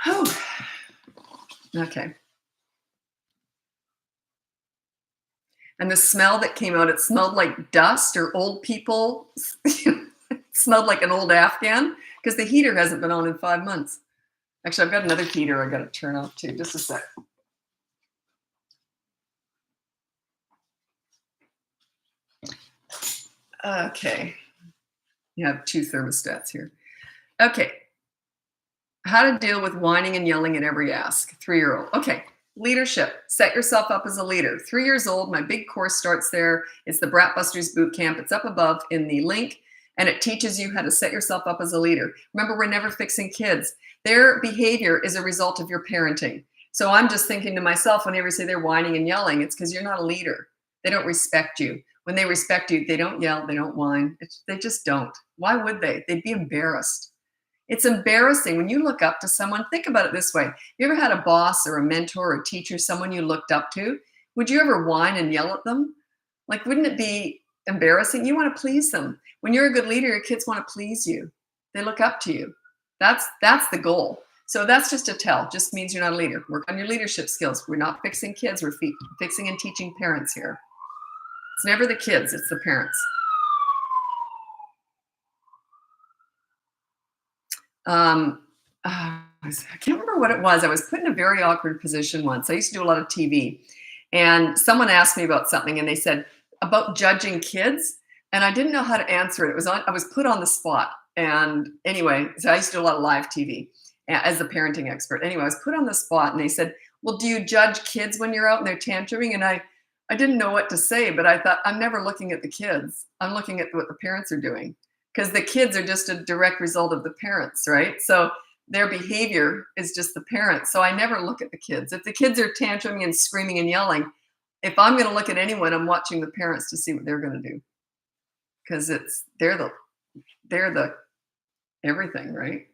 Oh, okay. And the smell that came out, it smelled like dust or old people. It smelled like an old Afghan because the heater hasn't been on in 5 months. Actually, I've got another heater I got to turn off too. Just a sec. Okay. You have 2 thermostats here. Okay. How to deal with whining and yelling at every ask. 3-year-old. Okay. Leadership. Set yourself up as a leader. 3 years old. My big course starts there. It's the Bratbusters boot camp. It's up above in the link, and it teaches you how to set yourself up as a leader. Remember, we're never fixing kids. Their behavior is a result of your parenting. So I'm just thinking to myself, whenever you say they're whining and yelling, it's because you're not a leader. They don't respect you. When they respect you, they don't yell, they don't whine. They just don't. Why would they? They'd be embarrassed. It's embarrassing when you look up to someone. Think about it this way. You ever had a boss or a mentor or a teacher, someone you looked up to? Would you ever whine and yell at them? Like, wouldn't it be embarrassing? You want to please them. When you're a good leader, your kids want to please you. They look up to you. That's the goal. So that's just a tell. Just means you're not a leader. Work on your leadership skills. We're not fixing kids. We're fixing and teaching parents here. It's never the kids, it's the parents. I can't remember what it was. I was put in a very awkward position once. I used to do a lot of TV, and someone asked me about something, and they said about judging kids, and I didn't know how to answer it. It was on. I was put on the spot, and anyway, so I used to do a lot of live TV as a parenting expert. Anyway, I was put on the spot, and they said, "Well, do you judge kids when you're out and they're tantruming?" And I didn't know what to say, but I thought I'm never looking at the kids. I'm looking at what the parents are doing because the kids are just a direct result of the parents, right? So their behavior is just the parents. So I never look at the kids. If the kids are tantruming and screaming and yelling, if I'm going to look at anyone, I'm watching the parents to see what they're going to do because they're the everything, right?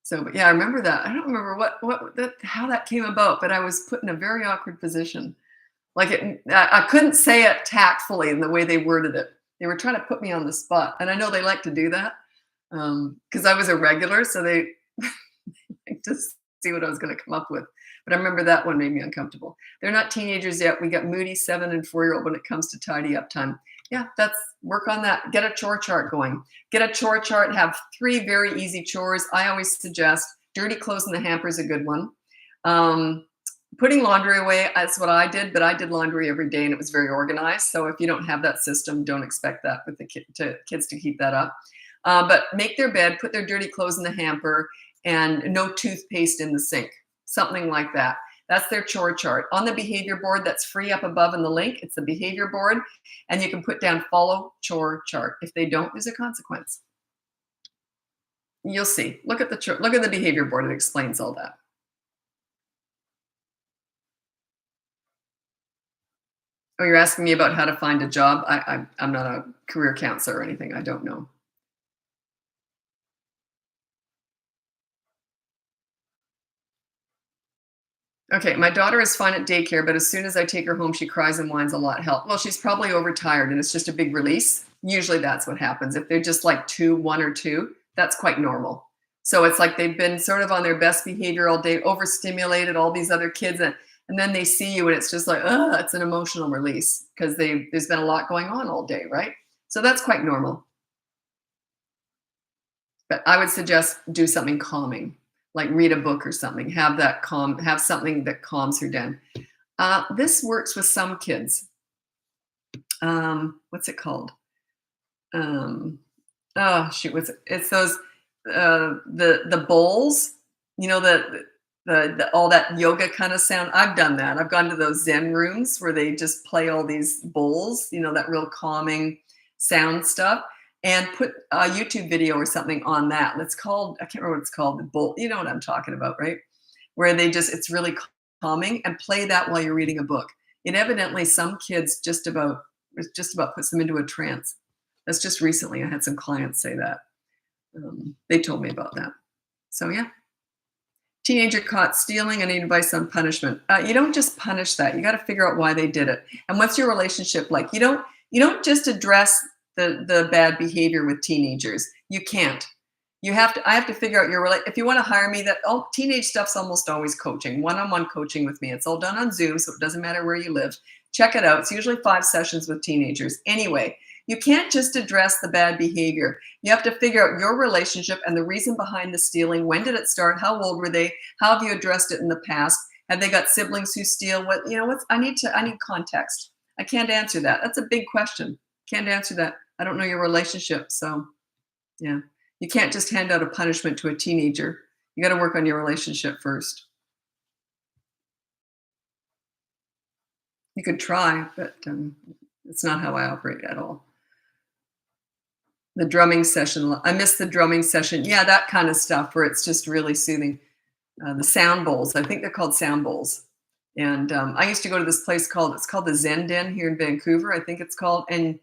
So, but yeah, I remember that. I don't remember how that came about, but I was put in a very awkward position. Like I couldn't say it tactfully in the way they worded it. They were trying to put me on the spot, and I know they like to do that because I was a regular, so they just see what I was going to come up with. But I remember that one made me uncomfortable. They're not teenagers yet. We got moody 7 and 4-year-old when it comes to tidy up time. Yeah, that's work on that. Get a chore chart going. Get a chore chart. Have 3 very easy chores. I always suggest dirty clothes in the hamper is a good one. Putting laundry away, that's what I did, but I did laundry every day and it was very organized. So if you don't have that system, don't expect that with the kids to keep that up. But make their bed, put their dirty clothes in the hamper, and no toothpaste in the sink, something like that. That's their chore chart. On the behavior board that's free up above in the link, it's the behavior board, and you can put down follow chore chart. If they don't, there's a consequence. You'll see. Look at the behavior board. It explains all that. Oh, you're asking me about how to find a job? I'm not a career counselor or anything. I don't know. Okay, my daughter is fine at daycare, but as soon as I take her home, she cries and whines a lot. Help. Well, she's probably overtired and it's just a big release. Usually that's what happens. If they're just like 1 or 2, that's quite normal. So it's like they've been sort of on their best behavior all day, overstimulated all these other kids, and then they see you and it's just like, it's an emotional release because there's been a lot going on all day, right? So that's quite normal. But I would suggest do something calming, like read a book or something. Have something that calms her down. This works with some kids. What's it called? Oh shoot, it's those the bowls, you know, the all that yoga kind of sound. I've done that. I've gone to those Zen rooms where they just play all these bowls, you know, that real calming sound stuff, and put a YouTube video or something on that. It's called, I can't remember what it's called, the bowl. You know what I'm talking about, right? Where it's really calming, and play that while you're reading a book. It evidently some kids just about puts them into a trance. That's just recently. I had some clients say that. They told me about that. So yeah. Teenager caught stealing. I need advice on punishment. You don't just punish that. You got to figure out why they did it. And what's your relationship like? You don't just address the bad behavior with teenagers. You can't. I have to figure out if you want to hire me, teenage stuff's almost always coaching, one-on-one coaching with me. It's all done on Zoom, so it doesn't matter where you live. Check it out. It's usually 5 sessions with teenagers. Anyway, you can't just address the bad behavior. You have to figure out your relationship and the reason behind the stealing. When did it start? How old were they? How have you addressed it in the past? Have they got siblings who steal? I need context. I can't answer that. That's a big question. Can't answer that. I don't know your relationship. So yeah, you can't just hand out a punishment to a teenager. You got to work on your relationship first. You could try, but it's not how I operate at all. The drumming session. I miss the drumming session. Yeah, that kind of stuff where it's just really soothing. The sound bowls. I think they're called sound bowls. And I used to go to this place called the Zen Den here in Vancouver, I think it's called. And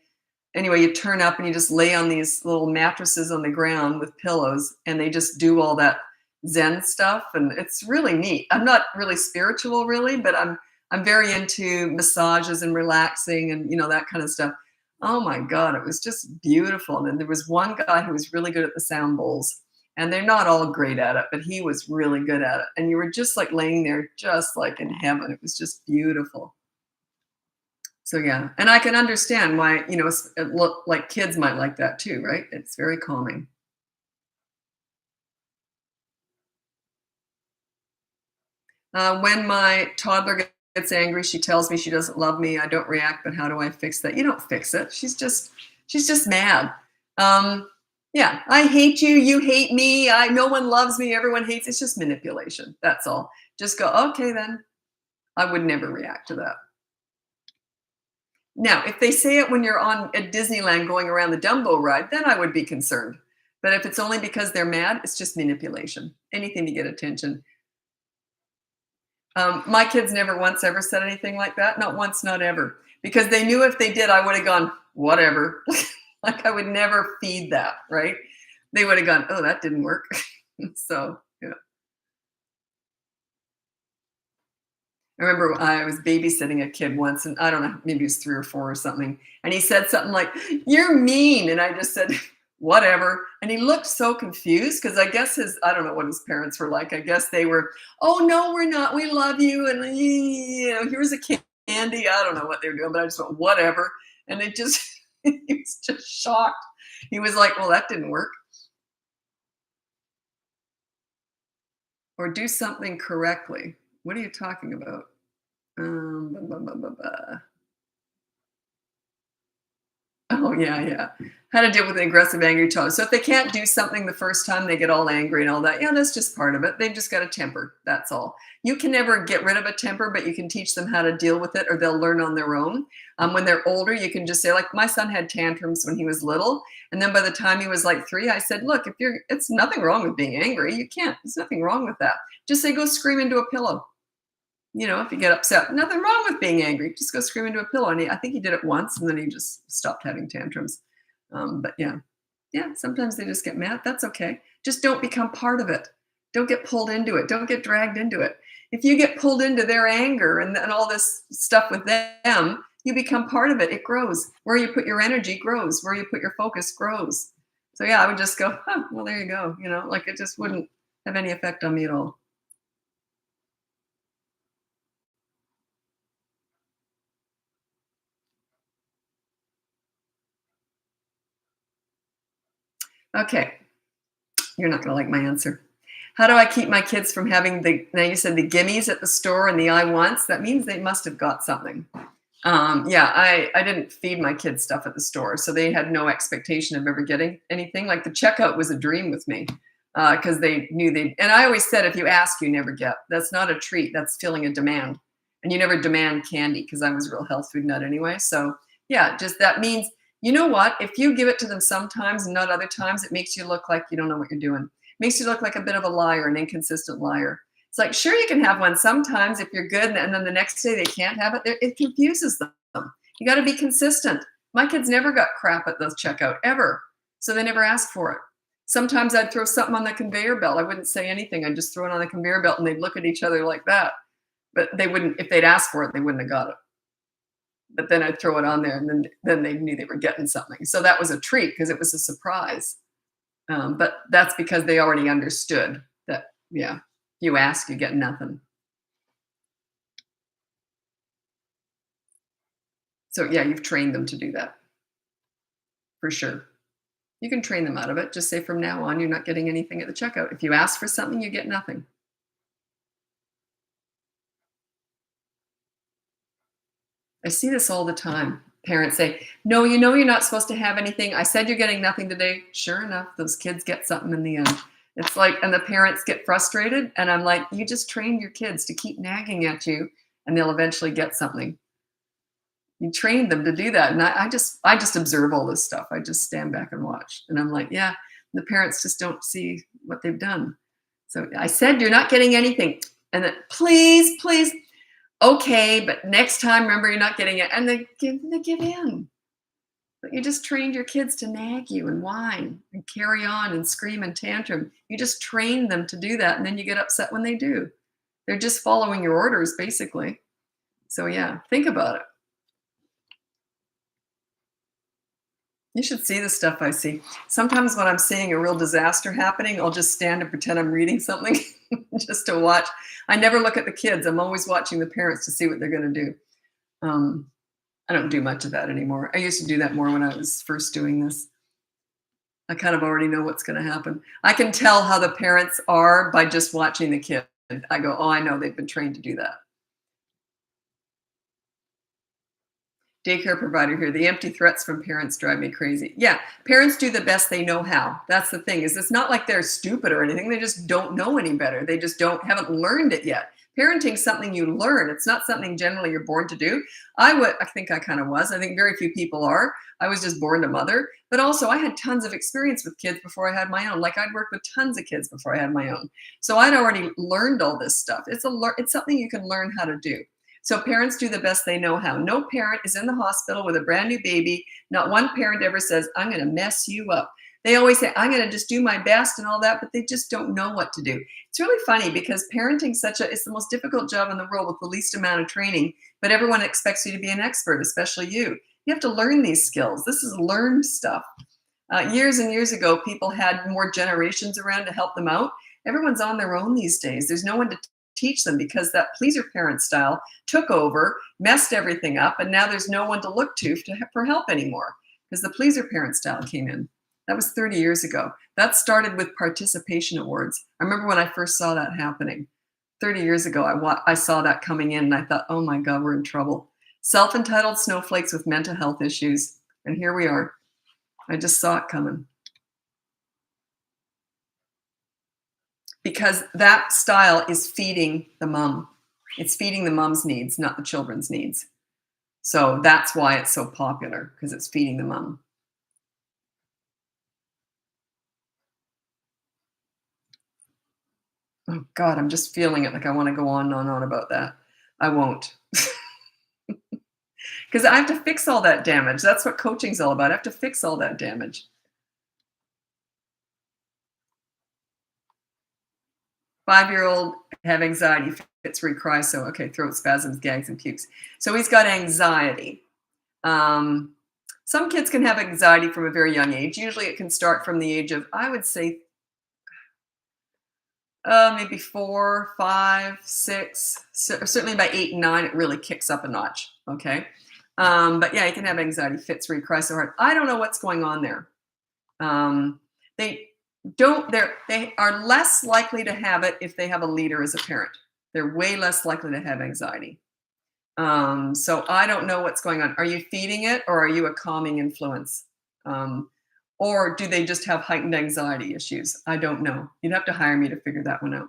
anyway, you turn up and you just lay on these little mattresses on the ground with pillows, and they just do all that Zen stuff. And it's really neat. I'm not really spiritual really, but I'm very into massages and relaxing and, that kind of stuff. Oh my God, it was just beautiful. And then there was one guy who was really good at the sound bowls, and they're not all great at it, but he was really good at it. And you were just like laying there, just like in heaven. It was just beautiful. So yeah, and I can understand why, it looked like kids might like that too, right? It's very calming. When my toddler gets angry, she tells me she doesn't love me. I don't react, but how do I fix that? You don't fix it. She's just mad. Um, yeah, I hate you. You hate me. No one loves me. Everyone hates. It's just manipulation. That's all. Just go, okay, then. I would never react to that. Now, if they say it when you're on at Disneyland going around the Dumbo ride, then I would be concerned. But if it's only because they're mad, it's just manipulation. Anything to get attention. My kids never once ever said anything like that. Not once, not ever. Because they knew if they did, I would have gone, whatever. Like I would never feed that, right? They would have gone, oh, that didn't work. So, yeah. I remember I was babysitting a kid once, and I don't know, maybe he was 3 or 4 or something. And he said something like, "You're mean." And I just said, whatever. And he looked so confused because I guess I don't know what his parents were like. I guess they were, oh, no, we're not. We love you. And, here's a candy. I don't know what they were doing, but I just went, whatever. And it just, he was just shocked. He was like, well, that didn't work. Or do something correctly. What are you talking about? Blah, blah, blah, blah, blah. Oh, yeah, yeah. How to deal with an aggressive, angry tone. So if they can't do something the first time, they get all angry and all that. Yeah, that's just part of it. They've just got a temper. That's all. You can never get rid of a temper, but you can teach them how to deal with it, or they'll learn on their own. When they're older, you can just say, like my son had tantrums when he was little. And then by the time he was like 3, I said, look, it's nothing wrong with being angry. There's nothing wrong with that. Just say, go scream into a pillow. If you get upset, nothing wrong with being angry. Just go scream into a pillow. And I think he did it once, and then he just stopped having tantrums. But yeah, sometimes they just get mad. That's okay. Just don't become part of it. Don't get pulled into it. Don't get dragged into it. If you get pulled into their anger and all this stuff with them, you become part of it. It grows. Where you put your energy grows. Where you put your focus grows. So yeah, I would just go, well, there you go. Like it just wouldn't have any effect on me at all. Okay. You're not going to like my answer. How do I keep my kids from having now you said the gimmies at the store and the I wants? That means they must have got something. Yeah, I didn't feed my kids stuff at the store, so they had no expectation of ever getting anything. Like the checkout was a dream with me because they knew and I always said, if you ask, you never get. That's not a treat. That's filling a demand. And you never demand candy because I was a real health food nut anyway. So yeah, just that means, you know what? If you give it to them sometimes and not other times, it makes you look like you don't know what you're doing. It makes you look like a bit of a liar, an inconsistent liar. It's like, sure, you can have one sometimes if you're good, and then the next day they can't have it. It confuses them. You got to be consistent. My kids never got crap at the checkout, ever. So they never asked for it. Sometimes I'd throw something on the conveyor belt. I wouldn't say anything. I'd just throw it on the conveyor belt, and they'd look at each other like that. But they wouldn't, if they'd asked for it, they wouldn't have got it. But then I'd throw it on there, and then they knew they were getting something. So that was a treat because it was a surprise. But that's because they already understood that, yeah, you ask, you get nothing. So yeah, you've trained them to do that for sure. You can train them out of it. Just say from now on, you're not getting anything at the checkout. If you ask for something, you get nothing. I see this all the time. Parents say, no, you're not supposed to have anything. I said you're getting nothing today. Sure enough, those kids get something in the end. It's like, and the parents get frustrated. And I'm like, you just train your kids to keep nagging at you and they'll eventually get something. You train them to do that. And I just observe all this stuff. I just stand back and watch. And I'm like, yeah, the parents just don't see what they've done. So I said, you're not getting anything. And then, please, please. Okay, but next time, remember, you're not getting it. And they give in. But you just trained your kids to nag you and whine and carry on and scream and tantrum. You just train them to do that, and then you get upset when they do. They're just following your orders, basically. So yeah, think about it. You should see the stuff I see. Sometimes when I'm seeing a real disaster happening, I'll just stand and pretend I'm reading something just to watch. I never look at the kids. I'm always watching the parents to see what they're going to do. I don't do much of that anymore. I used to do that more when I was first doing this. I kind of already know what's going to happen. I can tell how the parents are by just watching the kids. I go, oh, I know they've been trained to do that. Daycare provider here. The empty threats from parents drive me crazy. Yeah, parents do the best they know how. That's the thing. Is it's not like they're stupid or anything. They just don't know any better. They just haven't learned it yet. Parenting's something you learn. It's not something generally you're born to do. I think I kind of was. I think very few people are. I was just born to mother. But also I had tons of experience with kids before I had my own. Like I'd worked with tons of kids before I had my own. So I'd already learned all this stuff. It's something you can learn how to do. So parents do the best they know how. No parent is in the hospital with a brand new baby. Not one parent ever says, I'm going to mess you up. They always say, I'm going to just do my best and all that, but they just don't know what to do. It's really funny because parenting it's the most difficult job in the world with the least amount of training, but everyone expects you to be an expert, especially you. You have to learn these skills. This is learned stuff. Years and years ago, people had more generations around to help them out. Everyone's on their own these days. There's no one to teach them because that pleaser parent style took over, messed everything up, and now there's no one to look to for help anymore because the pleaser parent style came in. That was 30 years ago. That started with participation awards. I remember when I first saw that happening. 30 years ago, I saw that coming in and I thought, oh my God, we're in trouble. Self-entitled snowflakes with mental health issues. And here we are. I just saw it coming. Because that style is feeding the mom. It's feeding the mom's needs, not the children's needs. So that's why it's so popular, because it's feeding the mom. Oh God, I'm just feeling it like I want to go on and on about that. I won't. Because I have to fix all that damage. That's what coaching's all about. I have to fix all that damage. 5-year-old have anxiety fits where he cries. So, okay, throat spasms, gags, and pukes. So he's got anxiety. Some kids can have anxiety from a very young age. Usually it can start from the age of, I would say, maybe 4, 5, 6. Certainly by 8 and 9, it really kicks up a notch. Okay. But yeah, you can have anxiety fits where you cry so hard. I don't know what's going on there. They are less likely to have it if they have a leader as a parent. They're way less likely to have anxiety. So I don't know what's going on. Are you feeding it or are you a calming influence? Or do they just have heightened anxiety issues? I don't know. You'd have to hire me to figure that one out.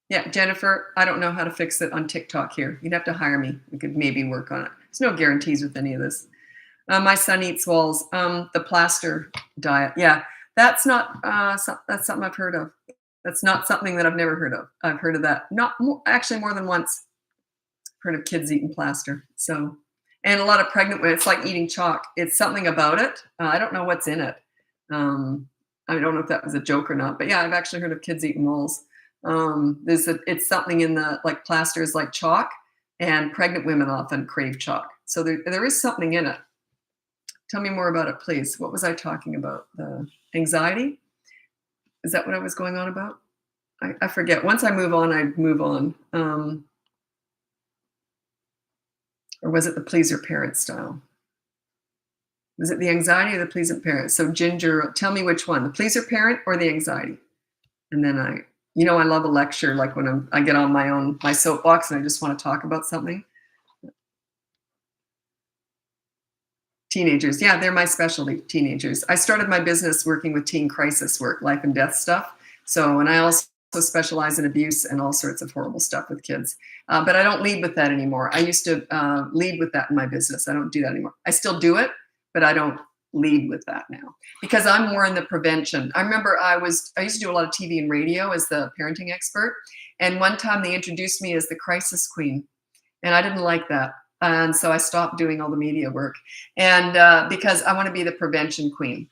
Yeah, Jennifer, I don't know how to fix it on TikTok here. You'd have to hire me. We could maybe work on it. There's no guarantees with any of this. My son eats walls. The plaster diet. Yeah, that's not that's something I've heard of. That's not something that I've never heard of. I've heard of that. Actually more than once. Heard of kids eating plaster. So, and a lot of pregnant women. It's like eating chalk. It's something about it. I don't know what's in it. I don't know if that was a joke or not. But yeah, I've actually heard of kids eating walls. It's something in the like plaster is like chalk, and pregnant women often crave chalk. So there is something in it. Tell me more about it, please. What was I talking about? The anxiety? Is that what I was going on about? I forget. Once I move on, I move on. Or was it the pleaser parent style? Was it the anxiety or the pleaser parent? So Ginger, tell me which one, the pleaser parent or the anxiety? And then I love a lecture, like when I get on my soapbox and I just want to talk about something. Teenagers, yeah, they're my specialty, teenagers. I started my business working with teen crisis work, life and death stuff. So, and I also specialize in abuse and all sorts of horrible stuff with kids. But I don't lead with that anymore. I used to lead with that in my business. I don't do that anymore. I still do it, but I don't lead with that now because I'm more in the prevention. I remember I used to do a lot of TV and radio as the parenting expert. And one time they introduced me as the crisis queen. And I didn't like that. And so I stopped doing all the media work. And because I want to be the prevention queen.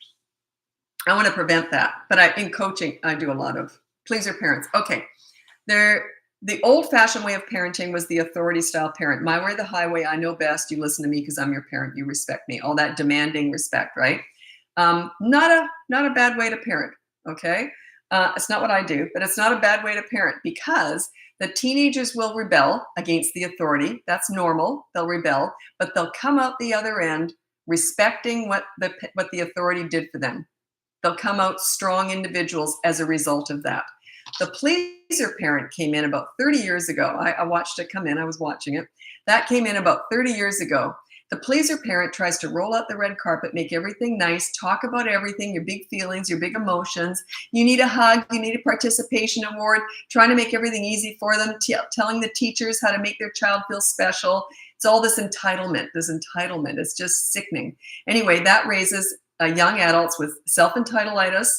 I want to prevent that. But in coaching, I do a lot of pleaser parents. Okay. The old-fashioned way of parenting was the authority-style parent. My way or the highway, I know best. You listen to me because I'm your parent. You respect me. All that demanding respect, right? Not a bad way to parent, okay? It's not what I do, but it's not a bad way to parent because the teenagers will rebel against the authority. That's normal. They'll rebel, but they'll come out the other end respecting what the authority did for them. They'll come out strong individuals as a result of that. The pleaser parent came in about 30 years ago. I watched it come in. I was watching it. That came in about 30 years ago. The pleaser parent tries to roll out the red carpet, make everything nice, talk about everything, your big feelings, your big emotions. You need a hug, you need a participation award, trying to make everything easy for them, telling the teachers how to make their child feel special. It's all this entitlement. This entitlement is just sickening. Anyway, that raises young adults with self-entitleitis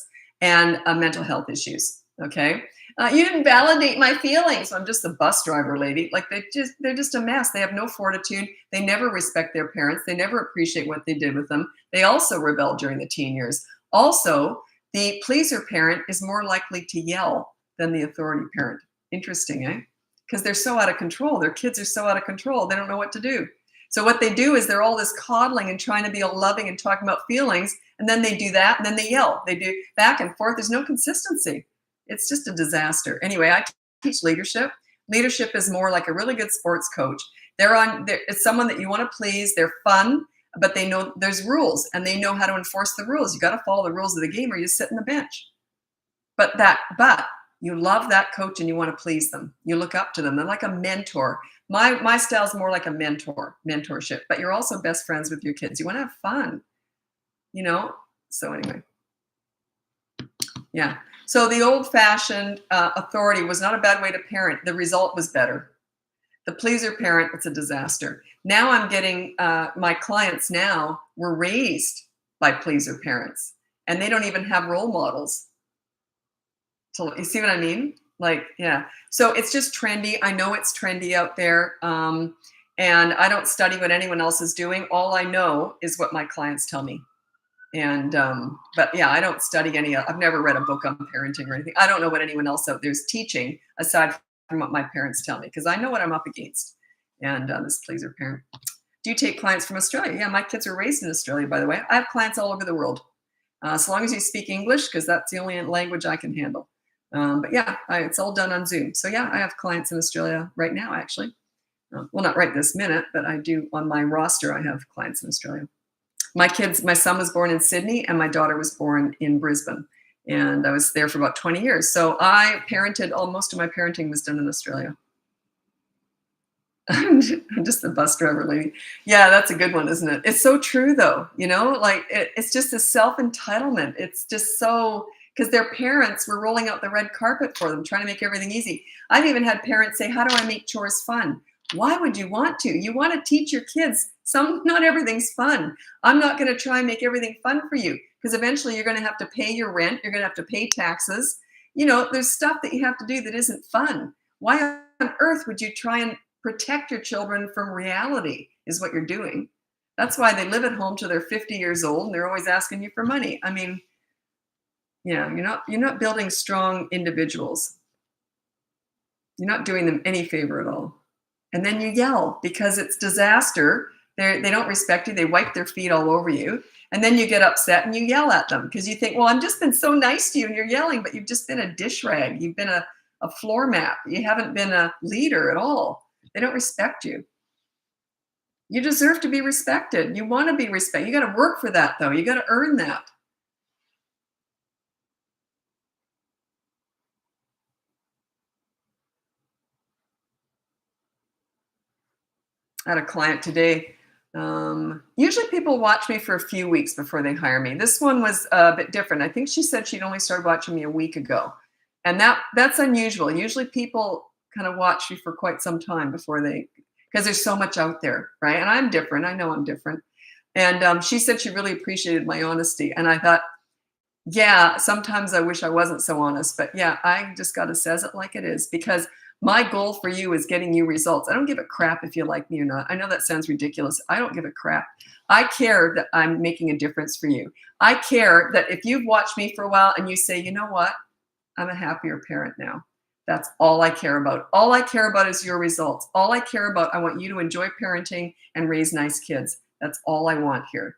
and mental health issues. Okay. You didn't validate my feelings. I'm just the bus driver lady. Like they're just a mess. They have no fortitude. They never respect their parents. They never appreciate what they did with them. They also rebel during the teen years. Also, the pleaser parent is more likely to yell than the authority parent. Interesting, eh? Because they're so out of control. Their kids are so out of control. They don't know what to do. So what they do is they're all this coddling and trying to be all loving and talking about feelings. And then they do that. And then they yell. They do back and forth. There's no consistency. It's just a disaster. Anyway, I teach leadership. Leadership is more like a really good sports coach. It's someone that you want to please. They're fun, but they know there's rules and they know how to enforce the rules. You got to follow the rules of the game or you sit on the bench. But you love that coach and you want to please them. You look up to them. They're like a mentor. My style is more like a mentorship, but you're also best friends with your kids. You want to have fun, So anyway, yeah. So the old-fashioned authority was not a bad way to parent. The result was better. The pleaser parent, it's a disaster. Now I'm getting, my clients now were raised by pleaser parents, and they don't even have role models. So you see what I mean? Like, yeah. So it's just trendy. I know it's trendy out there, and I don't study what anyone else is doing. All I know is what my clients tell me. And, but yeah, I don't study I've never read a book on parenting or anything. I don't know what anyone else out there is teaching aside from what my parents tell me, because I know what I'm up against. And this pleaser parent. Do you take clients from Australia? Yeah, my kids were raised in Australia, by the way. I have clients all over the world. As long as you speak English, because that's the only language I can handle. But yeah, it's all done on Zoom. So yeah, I have clients in Australia right now, actually. Well, not right this minute, but I do on my roster. I have clients in Australia. My son was born in Sydney and my daughter was born in Brisbane. And I was there for about 20 years. So I parented, most of my parenting was done in Australia. I'm just the bus driver lady. Yeah, that's a good one, isn't it? It's so true though, it's just a self-entitlement. It's just so, because their parents were rolling out the red carpet for them, trying to make everything easy. I've even had parents say, how do I make chores fun? Why would you want to? You want to teach your kids not everything's fun. I'm not going to try and make everything fun for you, because eventually you're going to have to pay your rent. You're going to have to pay taxes. There's stuff that you have to do that isn't fun. Why on earth would you try and protect your children from reality is what you're doing. That's why they live at home till they're 50 years old and they're always asking you for money. I mean, yeah, you're not building strong individuals. You're not doing them any favor at all. And then you yell because it's disaster. They don't respect you. They wipe their feet all over you. And then you get upset and you yell at them because you think, well, I've just been so nice to you and you're yelling, but you've just been a dish rag. You've been a floor mat. You haven't been a leader at all. They don't respect you. You deserve to be respected. You want to be respected. You got to work for that, though. You got to earn that. I had a client today. Usually people watch me for a few weeks before they hire me. This one was a bit different. I think she said she'd only started watching me a week ago. And that's unusual. Usually people kind of watch you for quite some time before because there's so much out there, right? And I'm different. I know I'm different. And she said she really appreciated my honesty. And I thought, yeah, sometimes I wish I wasn't so honest. But yeah, I just got to says it like it is, because my goal for you is getting you results. I don't give a crap if you like me or not. I know that sounds ridiculous. I don't give a crap. I care that I'm making a difference for you. I care that if you've watched me for a while and you say, you know what, I'm a happier parent now. That's all I care about. All I care about is your results. All I care about, I want you to enjoy parenting and raise nice kids. That's all I want here.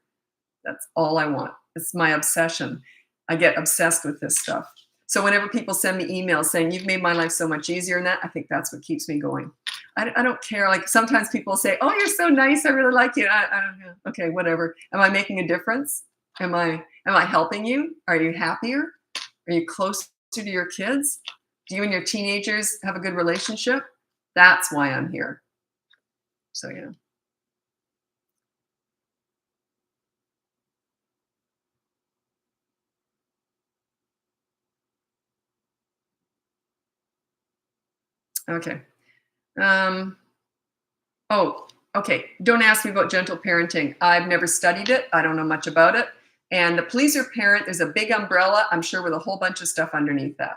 That's all I want. It's my obsession. I get obsessed with this stuff. So whenever people send me emails saying, you've made my life so much easier in that, I think that's what keeps me going. I don't care. Like sometimes people say, oh, you're so nice. I really like you. I don't know. Okay, whatever. Am I making a difference? Am I helping you? Are you happier? Are you closer to your kids? Do you and your teenagers have a good relationship? That's why I'm here. So yeah. Okay. Um, oh, okay. Don't ask me about gentle parenting. I've never studied it. I don't know much about it. And the pleaser parent, there's a big umbrella, I'm sure, with a whole bunch of stuff underneath that.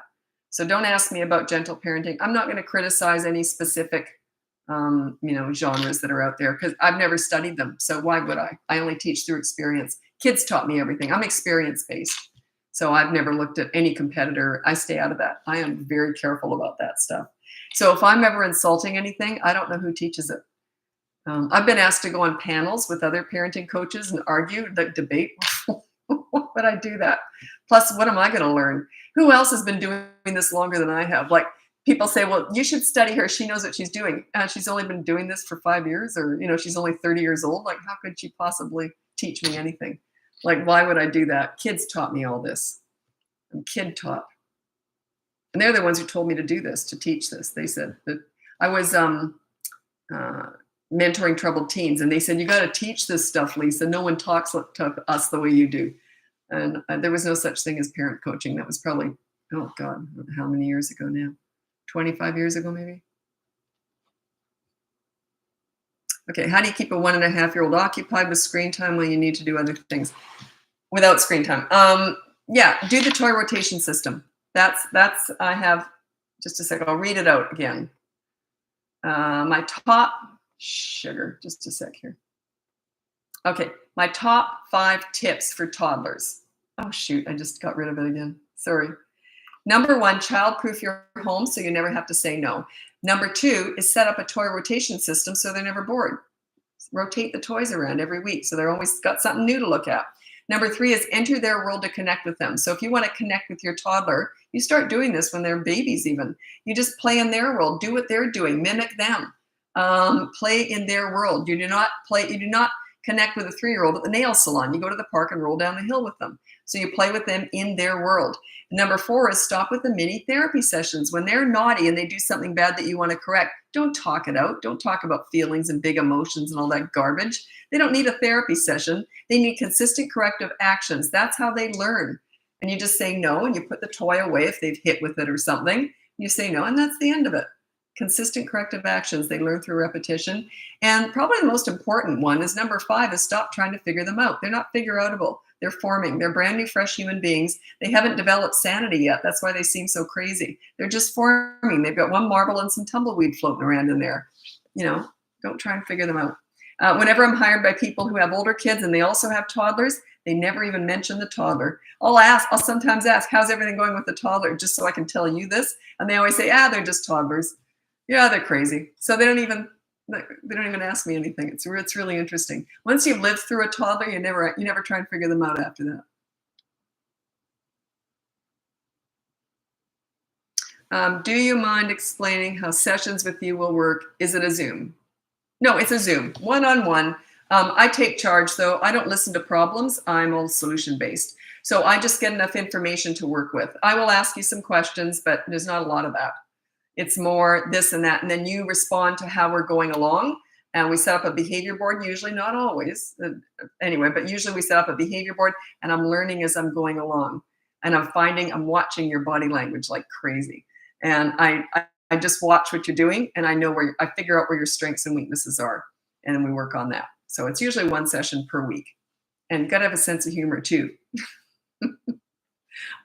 So don't ask me about gentle parenting. I'm not going to criticize any specific, genres that are out there because I've never studied them. So why would I? I only teach through experience. Kids taught me everything. I'm experience based. So I've never looked at any competitor. I stay out of that. I am very careful about that stuff. So if I'm ever insulting anything, I don't know who teaches it. I've been asked to go on panels with other parenting coaches and argue, like debate. Why would I do that? Plus, what am I going to learn? Who else has been doing this longer than I have? Like people say, well, you should study her. She knows what she's doing. She's only been doing this for 5 years, or she's only 30 years old. Like, how could she possibly teach me anything? Like, why would I do that? Kids taught me all this. I'm kid taught. And they're the ones who told me to do this, to teach this. They said that I was mentoring troubled teens, and they said, you got to teach this stuff, Lisa. No one talks to us the way you do. And there was no such thing as parent coaching. That was probably, oh God, how many years ago now? 25 years ago, maybe? Okay, how do you keep a 1.5-year-old occupied with screen time when you need to do other things without screen time? Yeah, do the toy rotation system. That's I have, just a second, I'll read it out again. My top, sugar, just a sec here. Okay, my top 5 tips for toddlers. Oh shoot, I just got rid of it again. Sorry. Number 1, child-proof your home so you never have to say no. Number 2 is set up a toy rotation system so they're never bored. Rotate the toys around every week so they're always got something new to look at. Number 3 is enter their world to connect with them. So if you want to connect with your toddler, you start doing this when they're babies even. You just play in their world, do what they're doing, mimic them. Play in their world. You do not connect with a 3-year-old at the nail salon. You go to the park and roll down the hill with them. So you play with them in their world. Number 4 is stop with the mini therapy sessions. When they're naughty and they do something bad that you want to correct, don't talk it out. Don't talk about feelings and big emotions and all that garbage. They don't need a therapy session. They need consistent corrective actions. That's how they learn. And you just say no, and you put the toy away if they've hit with it or something. You say no, and that's the end of it. Consistent corrective actions. They learn through repetition. And probably the most important one is number 5 is stop trying to figure them out. They're not figure-outable. They're forming. They're brand new, fresh human beings. They haven't developed sanity yet. That's why they seem so crazy. They're just forming. They've got one marble and some tumbleweed floating around in there. Don't try and figure them out. Whenever I'm hired by people who have older kids and they also have toddlers, they never even mention the toddler. I'll sometimes ask, how's everything going with the toddler? Just so I can tell you this. And they always say, they're just toddlers. Yeah, they're crazy. So they don't even ask me anything. It's really interesting. Once you've lived through a toddler, you never try and figure them out after that. Do you mind explaining how sessions with you will work? Is it a Zoom? No, it's a Zoom, one-on-one. I take charge, though. I don't listen to problems. I'm all solution-based. So I just get enough information to work with. I will ask you some questions, but there's not a lot of that. It's more this and that. And then you respond to how we're going along. And we set up a behavior board, usually, not always. Anyway, but usually we set up a behavior board, and I'm learning as I'm going along. And I'm watching your body language like crazy. And I just watch what you're doing, and I figure out where your strengths and weaknesses are. And then we work on that. So it's usually 1 session per week. And got to have a sense of humor too.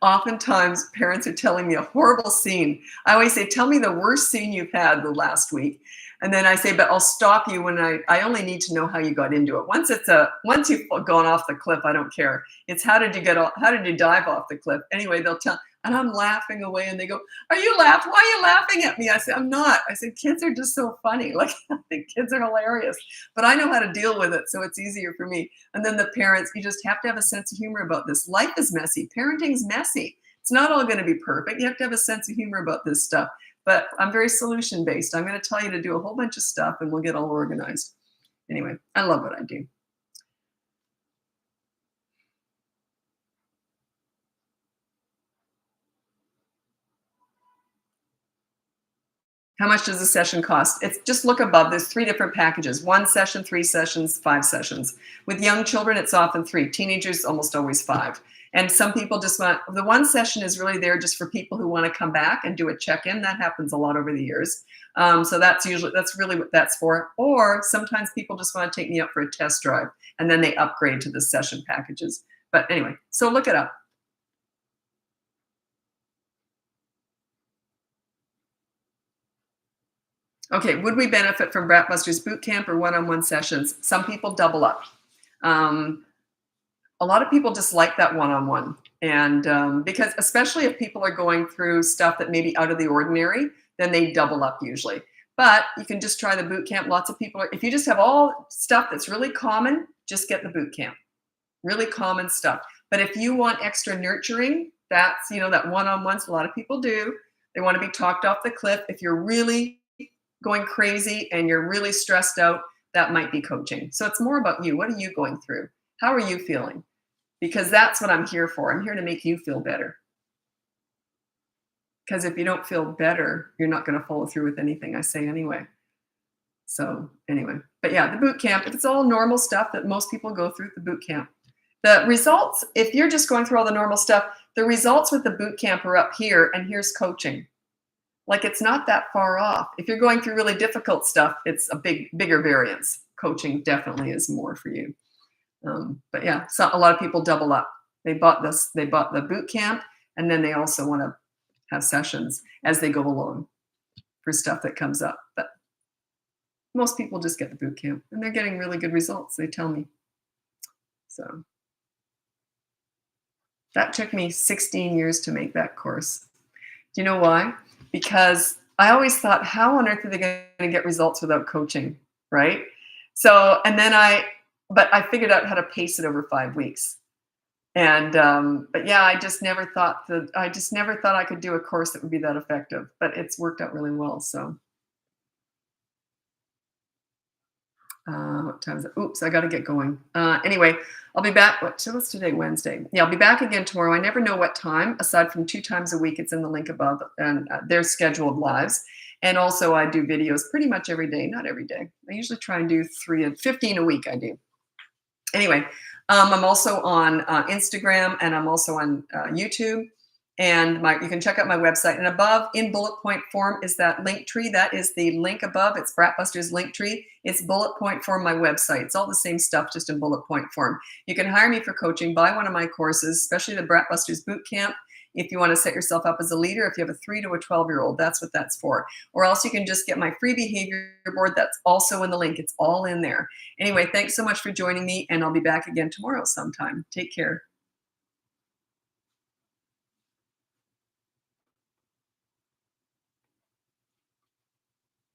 Oftentimes, parents are telling me a horrible scene. I always say, tell me the worst scene you've had the last week. And then I say, but I'll stop you when I only need to know how you got into it. Once you've gone off the cliff, I don't care. It's how did you dive off the cliff? Anyway, they'll tell, and I'm laughing away, and they go, are you laughing? Why are you laughing at me? I say, I'm not. I said, kids are just so funny. Like, I think kids are hilarious, but I know how to deal with it. So it's easier for me. And then the parents, you just have to have a sense of humor about this. Life is messy. Parenting's messy. It's not all going to be perfect. You have to have a sense of humor about this stuff. But I'm very solution-based. I'm going to tell you to do a whole bunch of stuff, and we'll get all organized. Anyway, I love what I do. How much does a session cost? It's just look above. There's 3 different packages: 1 session, 3 sessions, 5 sessions. With young children, it's often 3. Teenagers, almost always 5. And some people just want the 1 session is really there just for people who want to come back and do a check-in. That happens a lot over the years. So that's really what that's for. Or sometimes people just want to take me up for a test drive, and then they upgrade to the session packages. But anyway, so look it up. Okay, would we benefit from Bratbusters boot camp or one-on-one sessions? Some people double up. A lot of people just like that one-on-one, and because especially if people are going through stuff that may be out of the ordinary, then they double up usually. But you can just try the boot camp. Lots of people if you just have all stuff that's really common, just get the boot camp. Really common stuff. But if you want extra nurturing, that's that one-on-ones a lot of people do. They want to be talked off the cliff. If you're really going crazy and you're really stressed out, that might be coaching. So it's more about you. What are you going through? How are you feeling? Because that's what I'm here for. I'm here to make you feel better. Because if you don't feel better, you're not going to follow through with anything I say anyway. So anyway, but yeah, the boot camp, it's all normal stuff that most people go through at the boot camp. The results, if you're just going through all the normal stuff, the results with the boot camp are up here, and here's coaching. Like, it's not that far off. If you're going through really difficult stuff, it's a bigger variance. Coaching definitely is more for you. But yeah, so a lot of people double up. They bought the boot camp, and then they also want to have sessions as they go along for stuff that comes up. But most people just get the boot camp, and they're getting really good results, they tell me. So that took me 16 years to make that course. Do you know why? Because I always thought, how on earth are they going to get results without coaching, right? So, and then but I figured out how to pace it over 5 weeks. And, but yeah, I just never thought I could do a course that would be that effective, but it's worked out really well. So, what time is it? Oops, I got to get going. Anyway, I'll be back. What's today? Wednesday. Yeah, I'll be back again tomorrow. I never know what time, aside from 2 times a week. It's in the link above, and they're scheduled lives. And also I do videos pretty much every day. Not every day. I usually try and do 15 a week I do. Anyway, I'm also on Instagram, and I'm also on YouTube. And you can check out my website. And above, in bullet point form, is that link tree. That is the link above. It's Bratbusters link tree. It's bullet point form, my website. It's all the same stuff, just in bullet point form. You can hire me for coaching, buy one of my courses, especially the Bratbusters boot camp. If you want to set yourself up as a leader, if you have a 3 to a 12-year-old, that's what that's for. Or else you can just get my free behavior board. That's also in the link. It's all in there. Anyway, thanks so much for joining me, and I'll be back again tomorrow sometime. Take care.